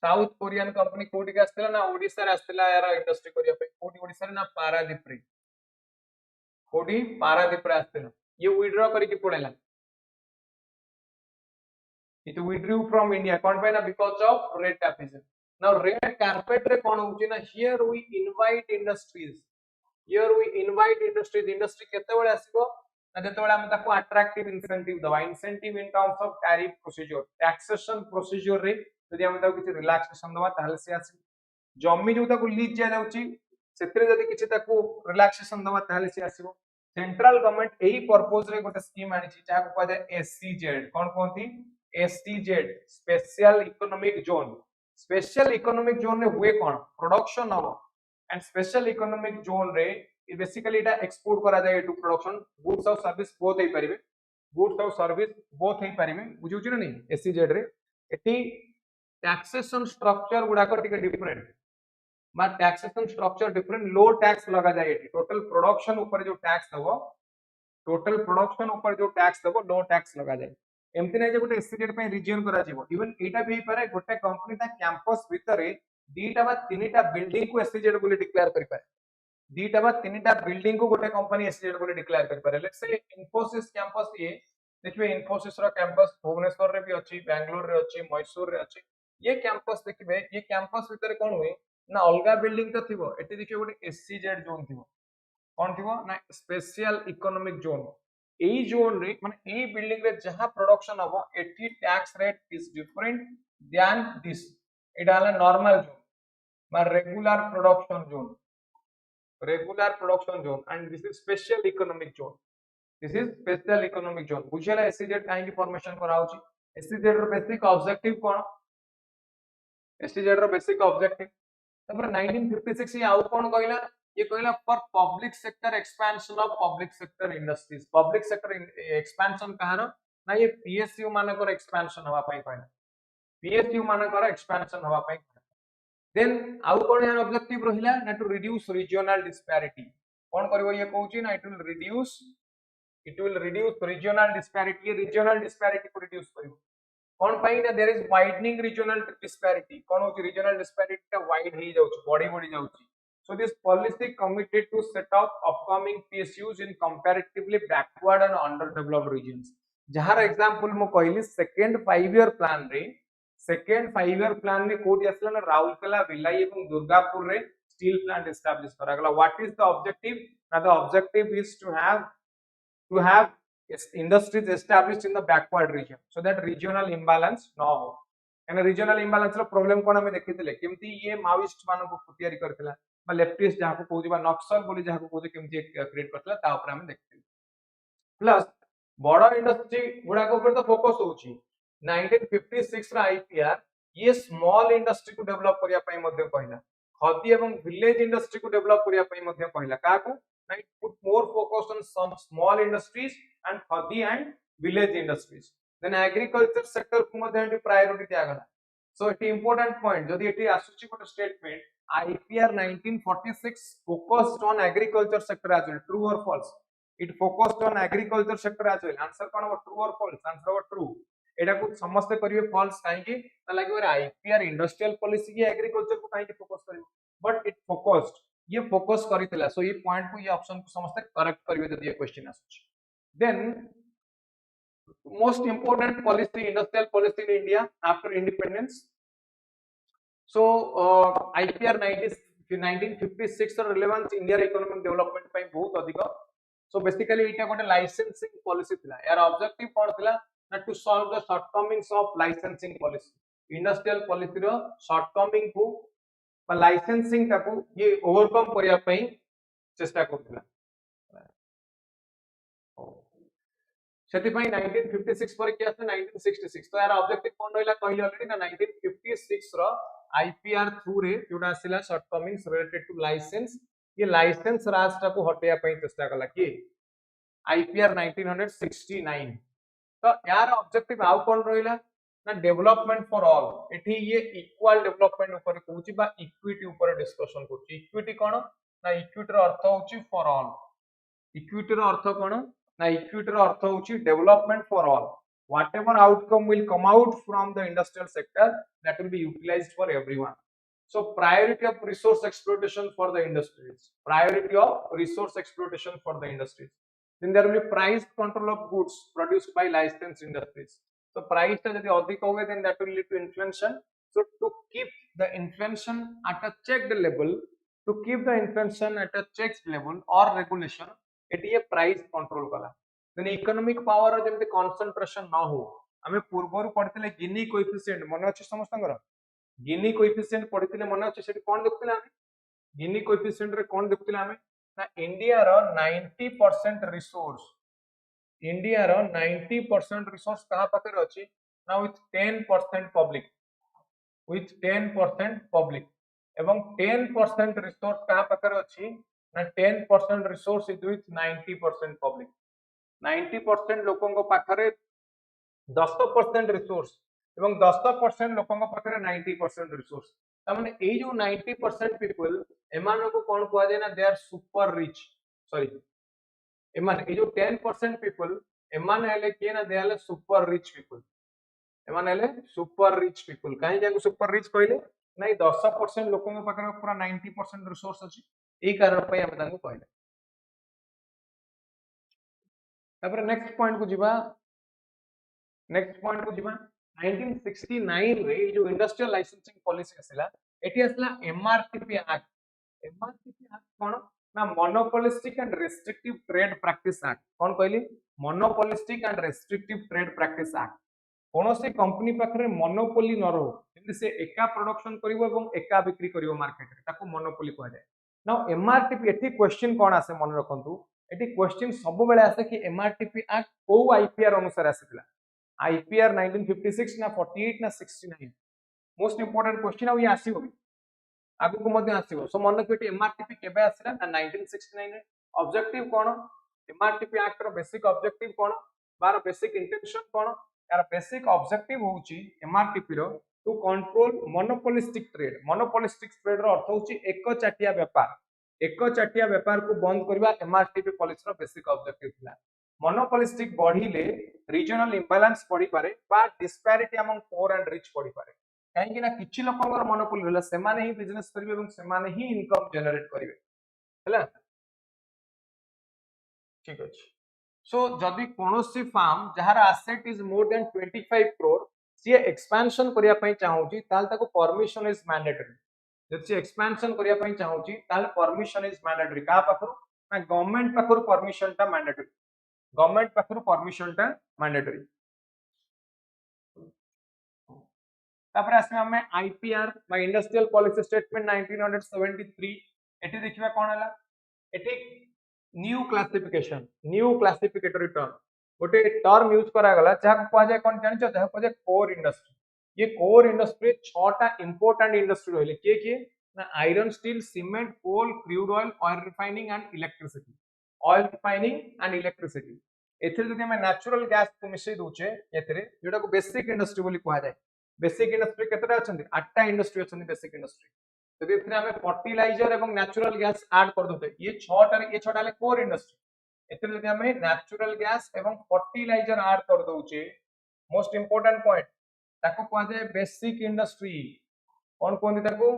South Korean company कोडी के आस्तिला ना ओडिसा रे आस्तिला यार industry करिया पे. कोडी ओडिसा रे ना पारादीप रे, कोडी पारादीप रे आस्तिला. ये विथड्रॉ करी के पड़ेला. It withdrew from India. कोन पे ना because of red tapism. Now red carpet रे कोन होची ना? Here we invite industries. Here we invite industries. Industry केते बेले आसीबो ना जते बेले हम ताको अट्रैक्टिव इंसेंटिव दवा. Incentive in terms of tariff procedure, taxation procedure रे जदि हम ताको किछि रिलैक्सेशन दवा ताहले से आसी. जमी जो ताको लीज जा जाउची सेतरे जदि किछि ताको रिलैक्सेशन दवा ताहले से आसीबो. सेंट्रल गवर्नमेंट एही पर्पस रे गोटे स्कीम आनिछि जा को कहै एससीजेड. कोन कोंती? STZ, special economic zone. Special economic zone रे हुए कोन? प्रोडक्शन हो. एंड स्पेशल इकोनॉमिक जोन रे बेसिकली एटा एक्सपोर्ट करा जाय टू प्रोडक्शन. गुड्स और सर्विस बोथ हे परिबे, गुड्स और सर्विस बोथ हे परिबे. बुझुची ना नहीं? STZ रे एटी टैक्सेशन स्ट्रक्चर गुडा को टिके डिफरेंट, मा टैक्सेशन स्ट्रक्चर डिफरेंट. लो टैक्स लगा जाय एटी. टोटल प्रोडक्शन ऊपर जो टैक्स दबो, टोटल प्रोडक्शन ऊपर जो टैक्स दबो लो टैक्स लगा जाय. एमती नहीं जे गोटे एससीजेड पे रीजन करा जीवो. इवन एटा भी पारे गोटे कंपनी ता कैंपस भितरे दीटा बा तीनटा बिल्डिंग को एससीजेड बोली डिक्लेयर करि पारे. दीटा बा तीनटा बिल्डिंग को गोटे कंपनी एससीजेड बोली डिक्लेयर करि पारे. लेट्स से इन्फोसिस कैंपस ये देखिबे, इन्फोसिस रो कैंपस भुवनेश्वर रे भी अछि, बेंगलुरु रे अछि, मैसूर रे अछि. ये कैंपस देखिबे, ये कैंपस भितरे कोन हुए ना अलगा बिल्डिंग तो थिबो. एटी देखिबे गोटे एससीजेड जोन थिबो. कोन थिबो ना? Special economic zone. एई जोन रे माने एई बिल्डिंग रे जहां प्रोडक्शन हबो एटी tax rate is different than this. एटा हला नॉर्मल जोन मा regular production zone, regular production zone. And this is special economic zone. This is special economic zone. बुझेला एससीजेड काहे की फॉर्मेशन करा होची? एससीजेड रो बेसिक ऑब्जेक्टिव कोन? एससीजेड रो बेसिक ऑब्जेक्टिव तपर 1956 ये आउ कोन कहला? ये कहला for public sector expansion of public sector industries. Public sector expansion कहार ना? ये पीएसयू मानकर एक्सपेंशन हवा पई कहला. पीएसयू मानकर एक्सपेंशन हवा पई. देन आउ कोन यार ऑब्जेक्टिव रहिला ना? To reduce regional disparity. कोन करबो? ये कहूची ना it will reduce regional disparity. Regional disparity को रिड्यूस करिवो. कौन पाई ना there is widening regional disparity कौन हो रीजनल डिस्पैरिटी टा वाइड ही जाउची बॉडी बॉडी जाउची so this policy committed to set up upcoming PSUs in comparatively backward and underdeveloped regions जहार एग्जांपल मो कहली सेकंड 5 ईयर प्लान रे सेकंड 5 ईयर प्लान रे कोठी आसला ना राउरकेला भिलाई एवं दुर्गापुर रे स्टील प्लांट एस्टैब्लिश करा गला व्हाट इज द ऑब्जेक्टिव ना the objective is to have industries established in the backward region so that regional imbalance no ho and regional imbalance रो प्रॉब्लम कोन हमें देखिथिले केमती ये माओइस्ट मानको को तैयारी करथिला बा लेफ्टिस्ट जहां को कहूजी बा नक्सल बोली जहां को कहूजी केमती क्रिएट करथिला ता ऊपर हमें देखिथिले प्लस बड़ इंडस्ट्री गुडा को ऊपर तो फोकस होची 1956 रा आईपीआर ये स्मॉल इंडस्ट्री को डेवलप करिया पई मध्ये कहला खदी एवं विलेज इंडस्ट्री को डेवलप करिया पई मध्ये कहला का को right put more focus on some small industries and khadi and village industries then agriculture sector को मध्ये प्रायोरिटी दिया गला so it important point जदी एटी आसुची कोन statement IPR 1946 focused on agriculture sector as well true or false it focused on agriculture sector as well answer cone true or false answer हो true एटा को समस्त करिवे false काहे कि ना लागे IPR इंडस्ट्रियल पॉलिसी की एग्रीकल्चर को काहे कि फोकस करिवो बट इट फोकस्ड ये फोकस करितला सो ये पॉइंट को ये ऑप्शन को समस्त करेक्ट करिवे जदी ये क्वेश्चन आसुची then most important policy industrial policy in India after independence so IPR 1956 ର रिलेवेंस इंडिया इकोनॉमिक डेवलपमेंट पई बहुत अधिक सो बेसिकली इटा गोटे लाइसेंसिंग पॉलिसी थिला यार ऑब्जेक्टिव कोन थिला ना to solve the shortcomings of licensing policy industrial policy रो शॉर्टकमिंग को लाइसेंसिंग टाको ये ओवरकम करिया पई चेष्टा करथिला सेति पई 1956 पर कि आसे 1966 तो यार ऑब्जेक्टिव कोन रहला कहली ऑलरेडी ना 1956 रो आईपीआर थ्रू रे जोडा आसिला शॉर्टकमिंग्स रिलेटेड टू लाइसेंस ये लाइसेंस राज टाको हटेया पई चेष्टा कला कि आईपीआर 1969 तो यार ऑब्जेक्टिव आउ कोन रहला ना डेवलपमेंट फॉर ऑल एठी ये इक्वल डेवलपमेंट ऊपर कहूची बा इक्विटी ऊपर डिस्कशन करची इक्विटी कोन ना इक्विटी रो अर्थ होची फॉर ऑल इक्विटी रो अर्थ कोन ना इक्विटी रो अर्थ होची development for all whatever outcome will come out from the industrial sector that will be utilised for everyone so priority of resource exploitation for the industries priority of resource exploitation for the industries then there will be price control of goods produced by licensed industries so price ta jodi adhik hobe then that will lead to inflation so to keep the inflation at a checked level to keep the inflation at a checked level or regulation it is price control kala then economic power jemti concentration na ho ame पूर्वरु पढितले Gini coefficient मन अछि समस्तंगर गिनी coefficient पढितले मन अछि सेठी कोन देखतिले आमे गिनी coefficient रे कोन देखतिले आमे ना इंडिया रो 90% रिसोर्स इंडिया रो 90% रिसोर्स कहा पाकर अछि ना विथ 10% पब्लिक एवं 10% रिसोर्स कहा पाकर अछि ना 10% रिसोर्स इज विथ 90% पब्लिक 90% लोकों को पाखरे 10% रिसोर्स एवं 10% लोकों को पाखरे 90% रिसोर्स तामाने ए जो 90% पीपल एमानो को कोन कहआ जाय ना they are super rich sorry एमान ए जो 10% पीपल एमान हेले के ना they are super rich people एमान हेले सुपर रिच पीपल काहे जाको सुपर रिच कहले नै 10% लोकों को पाखरे पूरा 90% रिसोर्स अछि ए कारण पय हम तांको कहले तापर नेक्स्ट पॉइंट को जिबा 1969 रे जो इंडस्ट्रियल लाइसेंसिंग पॉलिसी आसिला एटी आसिला एमआरटीपी एक्ट कोन ना monopolistic and restrictive trade practice act कोन कहली monopolistic and restrictive trade practice act कोनोसी कंपनी पाखरे मोनोपोली न रहो जेंति से एका प्रोडक्शन करिवो एवं एका बिक्री करिवो मार्केट रे ताको मोनोपोली कहै जाय नाउ एमआरटीपी एटी क्वेश्चन कोन आसे मन रखंतु एटी क्वेश्चन सब बेले आसे कि एमआरटीपी एक्ट को आईपीआर अनुसार आसितला आईपीआर 1956 ना 48 ना 69 मोस्ट इंपोर्टेंट क्वेश्चन आ ये आसीबो आगु को मध्ये आसीबो सो मन रखियो एमआरटीपी केबे आसिला ना 1969 रे ऑब्जेक्टिव कोन एमआरटीपी एक्ट रो बेसिक ऑब्जेक्टिव कोन बार बेसिक इंटेंशन कोन यार बेसिक ऑब्जेक्टिव होउची एमआरटीपी रो टू कंट्रोल मोनोपोलिस्टिक ट्रेड रो अर्थ होउची एक चाटिया व्यापार को बंद करबा एमआरटीपी पॉलिसी रो बेसिक ऑब्जेक्टिव थिला मोनोपोलिस्टिक बढ़िले रीजनल इंबैलेंस बढ़ी पारे बा disparity among poor and rich बढ़ी पारे कहीं ना किछि लोकंगर मोनोपोली होला से माने ही बिजनेस करिवे एवं से माने ही इनकम जनरेट करिवे हैला ठीक अछि सो जदि कोनोसी फार्म जहार asset is more than 25 crore सी एक्सपेंशन करिया पई चाहूची ताल ताको परमिशन इज मैंडेटरी जदि एक्सपेंशन करिया पई चाहूची ताल परमिशन इज मैंडेटरी का पाखरु ना गवर्नमेंट पाखरु परमिशन टा मैंडेटरी गवर्नमेंट पाखरु परमिशन टा मैंडेटरी तापर आसे हमें आईपीआर बा इंडस्ट्रियल पॉलिसी स्टेटमेंट 1973 एठी देखिबा कोन हला एठी न्यू क्लासिफिकेटरी टर्म गोटे टर्म यूज करा गला जहा को जाय कोन जानि छ जहा को जाय कोर इंडस्ट्री ये कोर इंडस्ट्री छटा इंपोर्टेंट इंडस्ट्री रहले के ना iron steel cement coal crude oil refining and electricity एथिरे जदि हमें नेचुरल गैस को मिसै दोचे एथिरे जोटा को बेसिक इंडस्ट्री बोली कहा जाय बेसिक इंडस्ट्री केतरा अछंती 8टा इंडस्ट्री अछंती बेसिक इंडस्ट्री जदि एथिरे हमें फर्टिलाइजर एवं नेचुरल गैस ऐड कर दोते ये 6टा ले कोर इंडस्ट्री एथिरे जदि हमें नेचुरल गैस एवं फर्टिलाइजर ऐड कर दोचे मोस्ट इंपोर्टेंट पॉइंट ताको कहा जाय बेसिक इंडस्ट्री कोन कोन ताको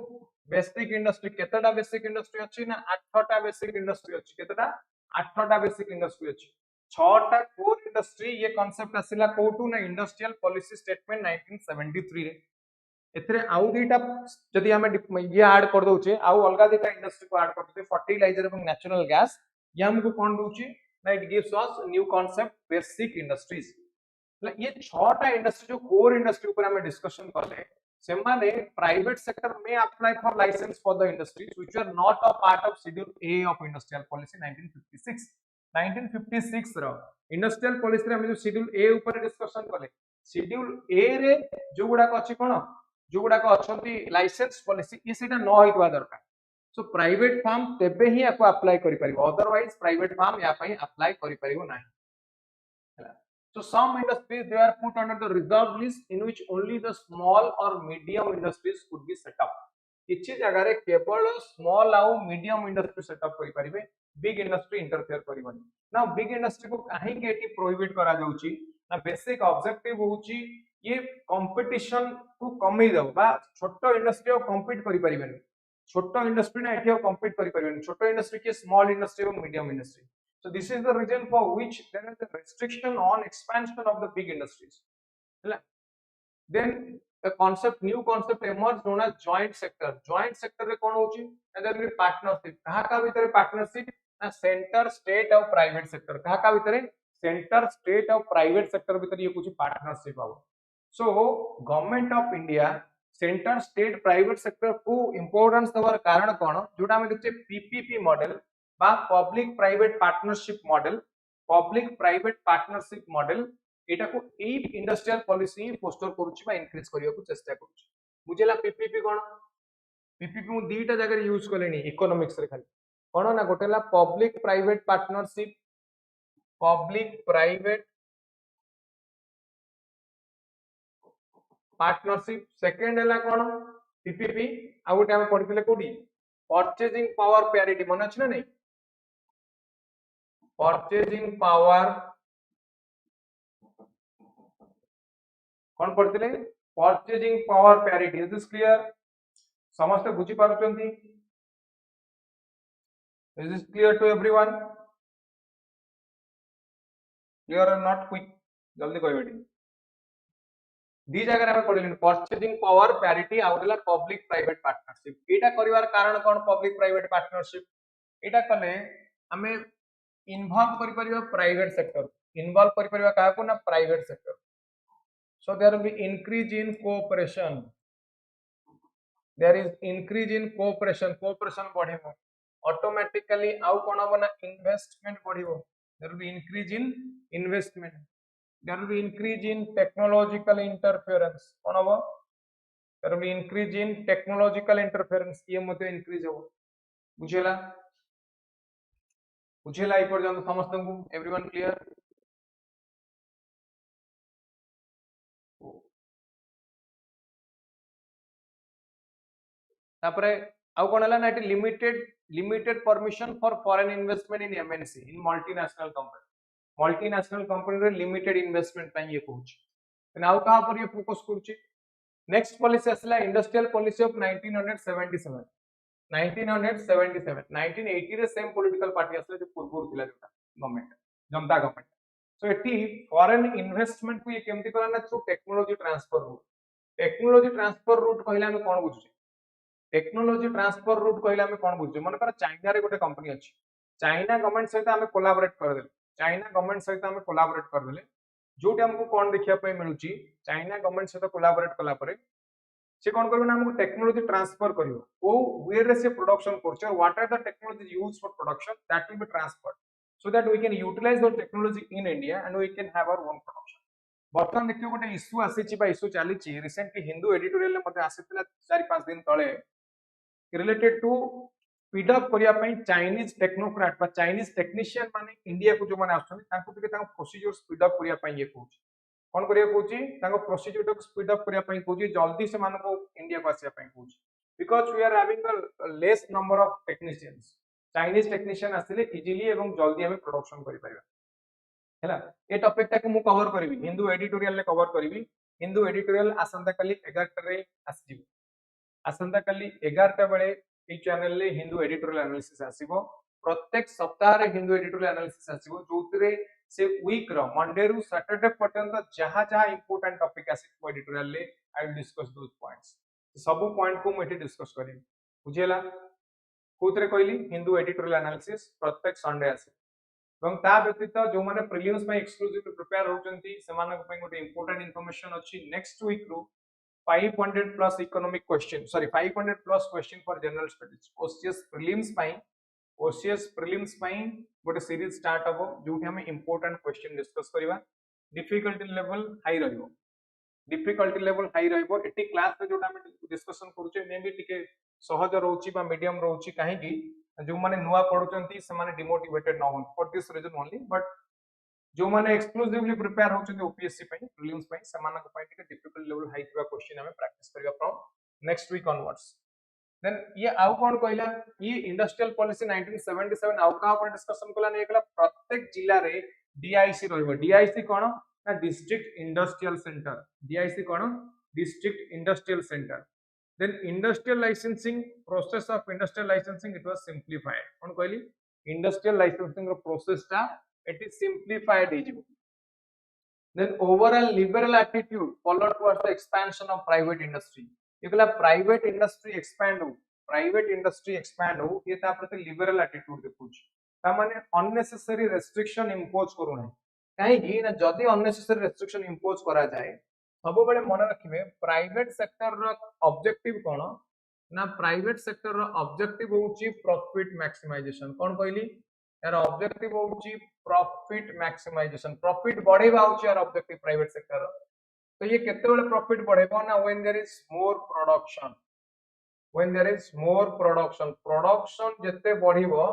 बेसिक इंडस्ट्री केतटा बेसिक इंडस्ट्री अछि ना 8टा बेसिक इंडस्ट्री अछि केतटा 8टा बेसिक इंडस्ट्री अछि 6टा कोर इंडस्ट्री ये कांसेप्ट आसिला कोटू ना इंडस्ट्रियल पॉलिसी स्टेटमेंट 1973 रे एथरे आउ दुईटा जदि हमें ये ऐड कर दोचे आउ अलगा दुईटा इंडस्ट्री को ऐड कर दोते फर्टिलाइजर एवं नेचुरल गैस ये हमको कोन दोची ना it gives us new concept basic industries ये 6टा इंडस्ट्री जो कोर इंडस्ट्री ऊपर हमें डिस्कशन करले से माने प्राइवेट सेक्टर में apply for licence for the industries which are not a part of schedule A of industrial policy 1956 रो इंडस्ट्रियल पॉलिसी रे हम जो शेड्यूल ए ऊपर डिस्कशन करले शेड्यूल ए रे जो गुडा को अछि कोन जो गुडा को अछंती लाइसेंस पॉलिसी ये सेटा न होइतबा दरकार सो प्राइवेट फार्म तेबे ही आपको अप्लाई करि परिबो अदरवाइज प्राइवेट फार्म या पई अप्लाई करि परिबो नाही So some industries they are put under the reserved list in which only the small or medium industries could be set up. किछि जगह रे केवल स्मॉल आउ मीडियम इंडस्ट्री सेटअप करि परिबे बिग इंडस्ट्री इंटरफेयर करिबनी ना बिग इंडस्ट्री को काहे के एटी प्रोहिबिट करा जाउची ना बेसिक ऑब्जेक्टिव होउची ये कंपटीशन को कमी दो बा छोटो इंडस्ट्री और कम्पीट करि परिबेनी छोटो इंडस्ट्री ना एठी कम्पीट करि परिबेनी छोटो इंडस्ट्री के स्मॉल इंडस्ट्री और medium industry So this is the reason for which there is a restriction on expansion of the big industries. Then a new concept emerged known as joint sector. Joint sector रे कौन होची? There will be partnership. कहाँ का भीतर partnership? ना center, state और private sector. कहाँ का भीतर center, state और private sector भीतर ये कुछ partnership आओ. So government of India, center, state, private sector को importance देवार कारण कौन? जोड़ा हमें देखते PPP model बा पब्लिक प्राइवेट पार्टनरशिप मॉडल एटा को ए इंडस्ट्रियल पॉलिसी पोस्टर करूची बा इंक्रीज करिया को चेष्टा करूची बुझेला पीपीपी कोन पीपीपी मु दीटा जगह यूज करलेनी इकोनॉमिक्स रे खाली कोन ना गोटेला पब्लिक प्राइवेट पार्टनरशिप सेकंड हला कोन पीपीपी आ गोटे हम पढितले कोडी परचेजिंग पावर पैरिटी मन अछि ना नहीं परचेजिंग पावर कौन पढ़ते purchasing power parity is this clear समस्त बुझी पारुचंती is this clear to everyone clear or not quick जल्दी कहबेटी दी जगह में पढ़िलेन परचेजिंग पावर पैरिटी आउटला पब्लिक प्राइवेट पार्टनरशिप एटा करिवार कारण कोन पब्लिक प्राइवेट पार्टनरशिप एटा कले हमें इन्वॉल्व करि परिबा प्राइवेट सेक्टर इन्वॉल्व करि परिबा का को ना private sector so there will be increase in cooperation बढ़िबो ऑटोमेटिकली आउ कोन बना इन्वेस्टमेंट बढ़िबो there will be increase in investment there will be increase in technological interference कोन हो there will be increase in technological interference ये मते increase हो बुझेला बुझेला ई पर्यंत समस्त को एवरीवन क्लियर तापरे आउ कोन हला ना eighty limited permission for foreign investment in MNC in multinational company multinational company रे लिमिटेड इन्वेस्टमेंट ପାଇଁ ये कहूची नाउ कहा पर ये फोकस करूची नेक्स्ट पॉलिसी असला इंडस्ट्रियल पॉलिसी ऑफ 1977 1980 रे सेम पॉलिटिकल पार्टी असला जो पूर्व थिला जोटा गवर्नमेंट जनता गवर्नमेंट सो एठी फॉरेन इन्वेस्टमेंट को ये केमती करा ना थ्रू टेक्नोलॉजी ट्रांसफर रूट कहले हम कोन बुझे टेक्नोलॉजी ट्रांसफर रूट कहले हम कोन बुझे मन कर चाइना रे गोटे कंपनी अछि चाइना गवर्नमेंट सहित हम कोलैबोरेट कर देले चाइना गवर्नमेंट सहित हम कोलैबोरेट कर देले जोटी हमको कोन देखिया पय मिलुची चाइना गवर्नमेंट सहित कोलैबोरेट कला परे से कोन करबे ना हमको टेक्नोलॉजी ट्रांसफर करियो ओ वे रे से प्रोडक्शन करछ और what are the technology used for production that will be transferred so that we can utilize the technology in India and we can have our own production. बर्तमान देखियो गोटे इश्यू आसीची बा issue चलीची recently Hindu editorial ले मते आसीतला 4-5 दिन तळे related to speed up करिया पई चाइनीज टेक्नोक्रेट बा चाइनीज टेक्नीशियन माने इंडिया को जो माने आछन तांको टिके तांको प्रोसीजर स्पीड अप करिया पई ये कहूची कोन करिया कहूची तांको प्रोसीजर को स्पीड अप करिया पई कहूची जल्दी से मानको इंडिया को आसिया पई कहूची because we are having a less number of technicians Chinese technician आसिले इजीली एवं जल्दी हमें प्रोडक्शन करि परिबा हैला ए टॉपिक टा को मु कवर करबी हिंदू एडिटोरियल ले कवर करबी हिंदू एडिटोरियल आसंता कली 11 रे आसीबो आसंता कली 11 टा बेले ए चैनल ले हिंदू एडिटोरियल एनालिसिस आसीबो प्रत्येक सप्ताह रे हिंदू एडिटोरियल एनालिसिस आसीबो जोतरे से वीक रो मंडे रु सैटरडे पर्यंत जहां जहां इंपोर्टेंट टॉपिक आसीबो एडिटोरियल ले आई विल डिस्कस दोस पॉइंट्स सब पॉइंट को मु एठी डिस्कस करबी बुझेला कोतरे कहली हिंदू एडिटोरियल एनालिसिस प्रत्येक संडे आसे এবং তা ব্যতীত जो माने प्रीलिम्स में एक्सक्लूसिव प्रिपेयर होचंती सेमानक पे गोटे इंपोर्टेंट इंफॉर्मेशन अछि नेक्स्ट वीक रो 500 plus economic question sorry 500 plus question for general studies OCS prelims पई गोटे सीरीज स्टार्ट हबो जोठी हम इंपोर्टेंट क्वेश्चन डिस्कस करबा डिफिकल्टी लेवल हाई रहइबो डिफिकल्टी लेवल हाई रहइबो एटी क्लास पे जोटा हम डिस्कशन करूचे मे भी टिके सहज रहउची बा मीडियम रहउची काहे की जो माने नुवा पढुचंती से माने डिमोटिवेटेड न होन for this reason only but जो माने एक्सक्लूसिवली प्रिपेयर होचंती ओपीएससी पई प्रीलिम्स पई समानक पई टिके डिफिकल्ट लेवल हाई थिबा क्वेश्चन हमें प्रैक्टिस करबा from next week onwards then ये आउ कोन कहला ये इंडस्ट्रियल पॉलिसी 1977 आउ का पर डिस्कशन कला नै एकला प्रत्येक जिल्ला रे डीआईसी रहइबो डीआईसी कोन ना डिस्ट्रिक्ट इंडस्ट्रियल सेंटर डीआईसी कोन district industrial centre then industrial licensing process of industrial licensing it was simplified kon कहली industrial licensing ro process ta it is simplified easy then overall liberal attitude followed towards the expansion of private industry एकला private industry expand हो ये ता प्रति liberal attitude देखुछ ता माने unnecessary restriction impose करू नै काहे कि ना जदी unnecessary restriction impose करा जाए सब बड़े मन रखिबे प्राइवेट सेक्टर रो ऑब्जेक्टिव कोन ना प्राइवेट सेक्टर रो ऑब्जेक्टिव होउची प्रॉफिट मैक्सिमाइजेशन कोन कहली यार ऑब्जेक्टिव होउची प्रॉफिट मैक्सिमाइजेशन प्रॉफिट बढ़ेबा होउची यार ऑब्जेक्टिव प्राइवेट सेक्टर तो ये केते बेले प्रॉफिट बढ़ेबो ना when there is more production जत्ते बढ़िबो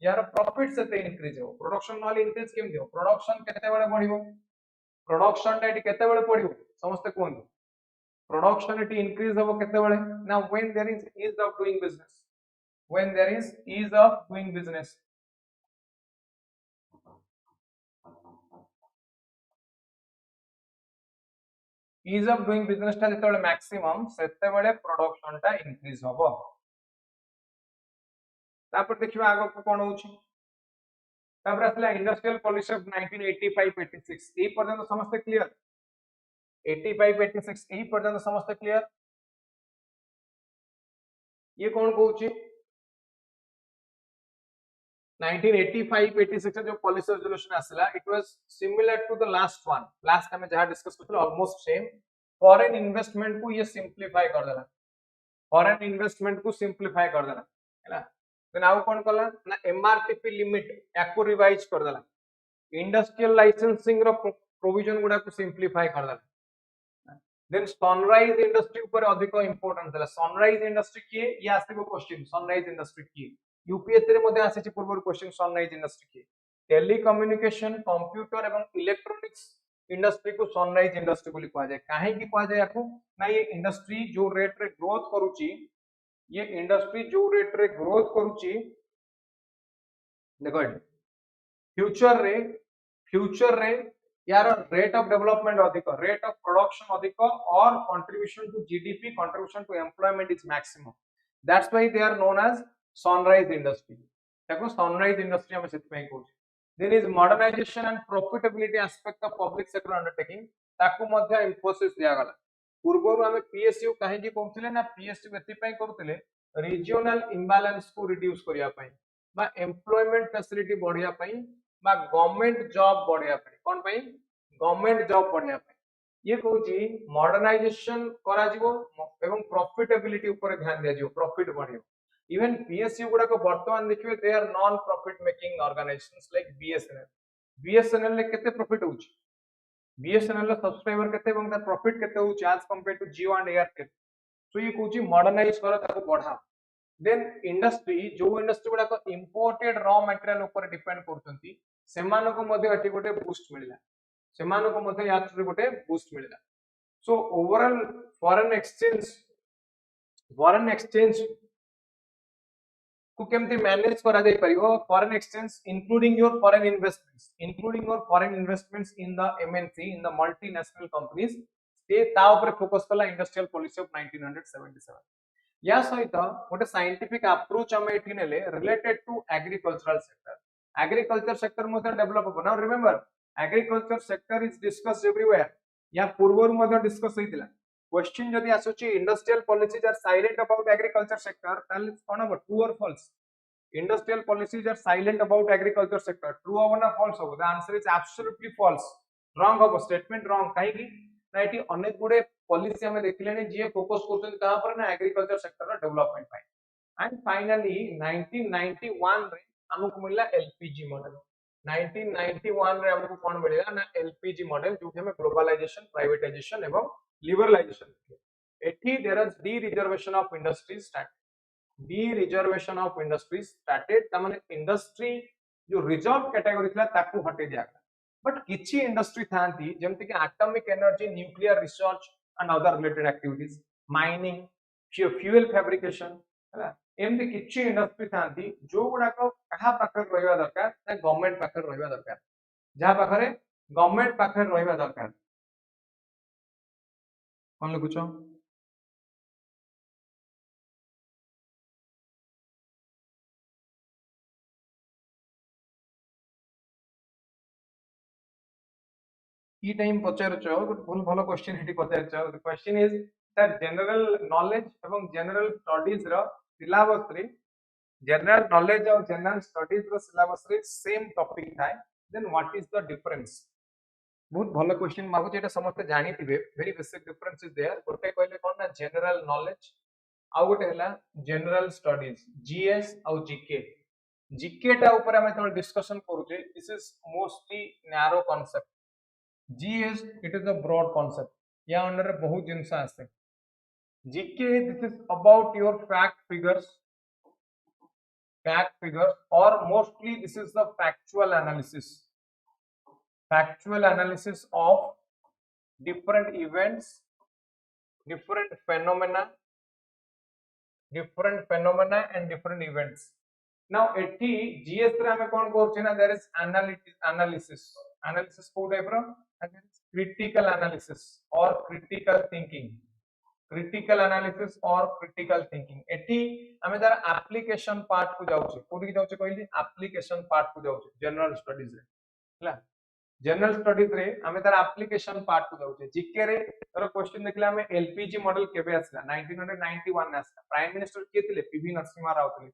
यार प्रॉफिट सेते इंक्रीज हो प्रोडक्शन नॉल इंक्रीज केम दियो प्रोडक्शन केते बेले बढ़िबो प्रोडक्शन टा केते बेले बढ़िबो समस्त कोन प्रोडक्शन इट इंक्रीज हो केते बेले ना when there is ease of doing business ease of doing business टा जेते बेले मैक्सिमम सेते बेले प्रोडक्शन टा इंक्रीज होबो तापर देखिबा आगो को कोन होउची तापर असला इंडस्ट्रियल पॉलिसी ऑफ 1985-86 ए पर्यंत समस्त क्लियर 85-86 ए पर्यंत समस्त क्लियर ये कौन कहूची 1985-86 जो पॉलिसी रेजोल्यूशन आसला it was similar to the last one last time जहां डिस्कस करथि ऑलमोस्ट सेम फॉरेन इन्वेस्टमेंट को ये सिंपलीफाई कर देला हैला देन आउ कोन कला ना एमआरटीपी लिमिट याको रिवाइज कर देला इंडस्ट्रियल लाइसेंसिंग रो प्रोविजन गुडा को सिंपलीफाई कर देला देन सनराइज इंडस्ट्री ऊपर अधिक इंपोर्टेंस देला सनराइज इंडस्ट्री की ये आसीबो क्वेश्चन सनराइज इंडस्ट्री की यूपीएससी रे मध्ये आसीची पूर्व क्वेश्चन सनराइज इंडस्ट्री की टेलीकम्युनिकेशन कंप्यूटर एवं इलेक्ट्रॉनिक्स इंडस्ट्री को सनराइज इंडस्ट्री बोली कहा जाए काहे की कहा जाए याको ना ये इंडस्ट्री जो रेट रे ग्रोथ करूची ये इंडस्ट्री जो रेट रे ग्रोथ करूची देखो फ्यूचर रे फ्यूचर रे यार रेट ऑफ डेवलपमेंट अधिक, रेट ऑफ प्रोडक्शन अधिक, और contribution to GDP, contribution to employment is maximum, that's why they are known as sunrise industry. देखो सनराइज इंडस्ट्री हम सेति पई कहू। There is modernisation and profitability aspect of public sector undertaking, ताकू मध्ये इंफोसिस दिया गला। पूर्वरु हमें पीएसयू काहे की कहउथिले ना, पीएसयू एति पई करूथिले रीजनल इंबैलेंस को रिड्यूस करिया पई, बा एम्प्लॉयमेंट फैसिलिटी बढ़िया पई, बा गवर्नमेंट जॉब बढ़िया पई। कोन पई? गवर्नमेंट जॉब बढ़िया पई। ये कहउची मॉडर्नाइजेशन करा जीवो एवं प्रॉफिटेबिलिटी ऊपर ध्यान दिया जीवो, प्रॉफिट बढ़ियो। इवन पीएसयू गुडा को वर्तमान देखिए they are non profit making organisations like BSNL. BSNL ले केते प्रॉफिट होउची? बीएसएनएल सब्सक्राइबर केते एवं तार प्रॉफिट केते होउची as compare to Jio and Airtel. So ये कहउची मॉडर्नाइज करो, ताको बढ़ाओ। देन इंडस्ट्री, जो इंडस्ट्री गुडा को इंपोर्टेड रॉ मटेरियल ऊपर डिपेंड करचंती, सेमानो को मध्ये एठी गोटे बूस्ट मिलला, सेमानो को मध्ये यात्री गोटे बूस्ट मिलला। सो ओवरऑल फॉरेन एक्सचेंज को केमती मैनेज करा जाय परियो, foreign exchange including your foreign investments in the MNC, in the multinational companies, ते ता ऊपर फोकस कला इंडस्ट्रियल पॉलिसी ऑफ 1977। या सहित गोटे साइंटिफिक अप्रोच हम एठी नेले related to agricultural sector. Agriculture sector मध्ये डेवलप हो। Now remember agriculture sector is discussed everywhere. या पूर्वरु मध्ये डिस्कस होइतिला। क्वेश्चन जदि आसुची industrial policies are silent about agriculture sector, ताले कोन हो? ट्रू और false? Industrial policies are silent about agriculture sector, true हो ना फॉल्स हो? The answer is absolutely false. Wrong हो, स्टेटमेंट रॉन्ग। काहे की ना एटी अनेक गुडे पॉलिसी हमें देखलेने जे फोकस करछन कहां पर ना एग्रीकल्चर सेक्टर रो डेवलपमेंट पाई। एंड फाइनली 1991 रे हमको मिलला एलपीजी मॉडल। 1991 रे हमको कोन मिलला ना एलपीजी मॉडल, जो कि हमें ग्लोबलाइजेशन, प्राइवेटाइजेशन एवं लिबरलाइजेशन। एठी there is dereservation of industries start, dereservation of industries started, त माने इंडस्ट्री जो रिजर्व कैटेगरी थिला ताकू हटे दिया। बट किछि इंडस्ट्री थांती जेमति कि atomic energy, nuclear research and other related activities, mining, fuel fabrication, हला एमति किछि इंडस्ट्री थांती जो गुडा को कहा पाखर रहइबा दरकार ना गवर्नमेंट पाखर रहइबा दरकार, जहा पाखरे गवर्नमेंट पाखर रहइबा दरकार। कोन लिखुछो? ई टाइम पचारछो भूल भलो क्वेश्चन हेटी पचारछो। The question is that general knowledge एवं जनरल स्टडीज रो सिलेबस रे, जनरल नॉलेज और जनरल स्टडीज रो सिलेबस रे सेम टॉपिक थाए, then what is the difference? बहुत भलो क्वेश्चन मागु जेटा समस्त जानि थिबे। Very basic difference is there. गोटे कहले कोन ना जनरल नॉलेज, आ गोटे हला जनरल स्टडीज, जीएस और जीके। जीके टा ऊपर हम थोड़ा डिस्कशन करूचे, this is mostly narrow concept. GS it is a broad concept, या अंडर बहुत जिनस आसे। GK this is about your fact figures, or mostly this is the factual analysis of different events, different phenomena and different events. Now एठी GS रे हमें कोन करछे ना, there is analysis को type रो, and there is critical analysis or critical thinking, एठी हमें तार एप्लीकेशन पार्ट को जाउछे। कोठी जाउछे कहली एप्लीकेशन पार्ट को जाउछे जनरल स्टडीज रे, हला जनरल स्टडीज रे हमें तार एप्लीकेशन पार्ट को जाउछे। जीके रे तार क्वेश्चन देखला हमें एलपीजी मॉडल केबे आसला? 1991 ने आसला। प्राइम मिनिस्टर के थिले? पीवी नरसिम्हा राव थिले।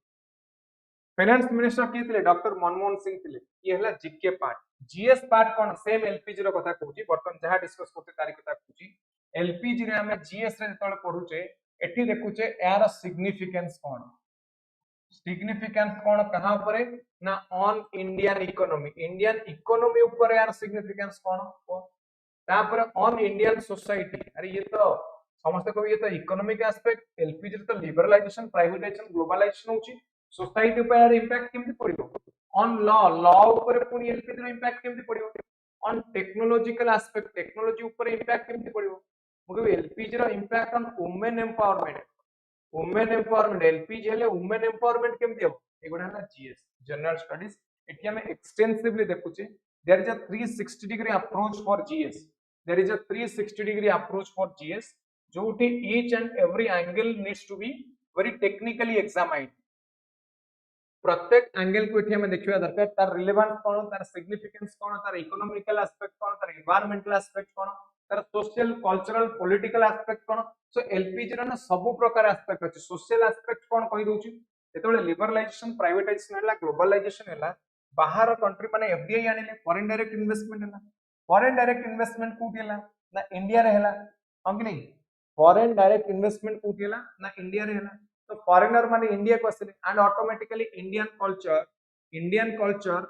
फाइनेंस मिनिस्टर के थिले? डॉक्टर मनमोहन सिंह थिले। ये हला जीके पार्ट। जीएस पार्ट कोन? सेम एलपीजी रो कथा कहूची, बर्तन जहा डिस्कस करते तारी कथा कहूची। एलपीजी रे हमें जीएस रे जतले पढुचे, एठी देखुचे यार सिग्निफिकेंस कोन, कहां ऊपर ना ऑन इंडियन इकोनॉमी ऊपर यार सिग्निफिकेंस कोन, तापर ऑन इंडियन सोसाइटी। अरे ये तो समस्त को ये तो इकोनॉमिक एस्पेक्ट, एलपीजी रे तो लिबरलाइजेशन, प्राइवेटाइजेशन, ग्लोबलाइजेशन होची। सोसाइटी ऊपर यार इंपैक्ट केमति पड़िबो? ऑन लॉ ऊपर पुनी एलपीजी रो इंपैक्ट केमति पड़िबो? ऑन टेक्नोलॉजिकल एस्पेक्ट, टेक्नोलॉजी ऊपर इंपैक्ट केमति पड़िबो? मुके एलपीजी रो impact on women empowerment, LPG हेले वुमेन एम्पावरमेंट केमति हो? एगुडा ना जीएस जनरल स्टडीज। एठी हम एक्सटेंसिवली देखुचे there is a 360-degree approach for GS. There is a 360-degree approach for GS. जोठी each and every angle needs to be very technically examined. प्रत्येक angle को एठी हम देखिबा दरकार तार रिलेवेंस कोन, तार सिग्निफिकेंस कोन, तार इकोनॉमिकल एस्पेक्ट कोन, तार एनवायरमेंटल एस्पेक्ट कोन, तार सोशल कल्चरल पॉलिटिकल एस्पेक्ट कोन. सो एलपीजी रा ना सब प्रकार एस्पेक्ट अछि. सोशल एस्पेक्ट कोन कहि दोछि जेतबे लिबरलाइजेशन प्राइवेटाइजेशन हला, ग्लोबलाइजेशन हला, बाहर कंट्री माने एफडीआई आनिले, फॉरेन डायरेक्ट इन्वेस्टमेंट हला. फॉरेन डायरेक्ट इन्वेस्टमेंट कोठी हला ना इंडिया रे हला, हम कि नहीं. फॉरेन डायरेक्ट इन्वेस्टमेंट कोठी हला ना इंडिया रे हला. तो फॉरेनर माने इंडिया को आसिले and automatically Indian culture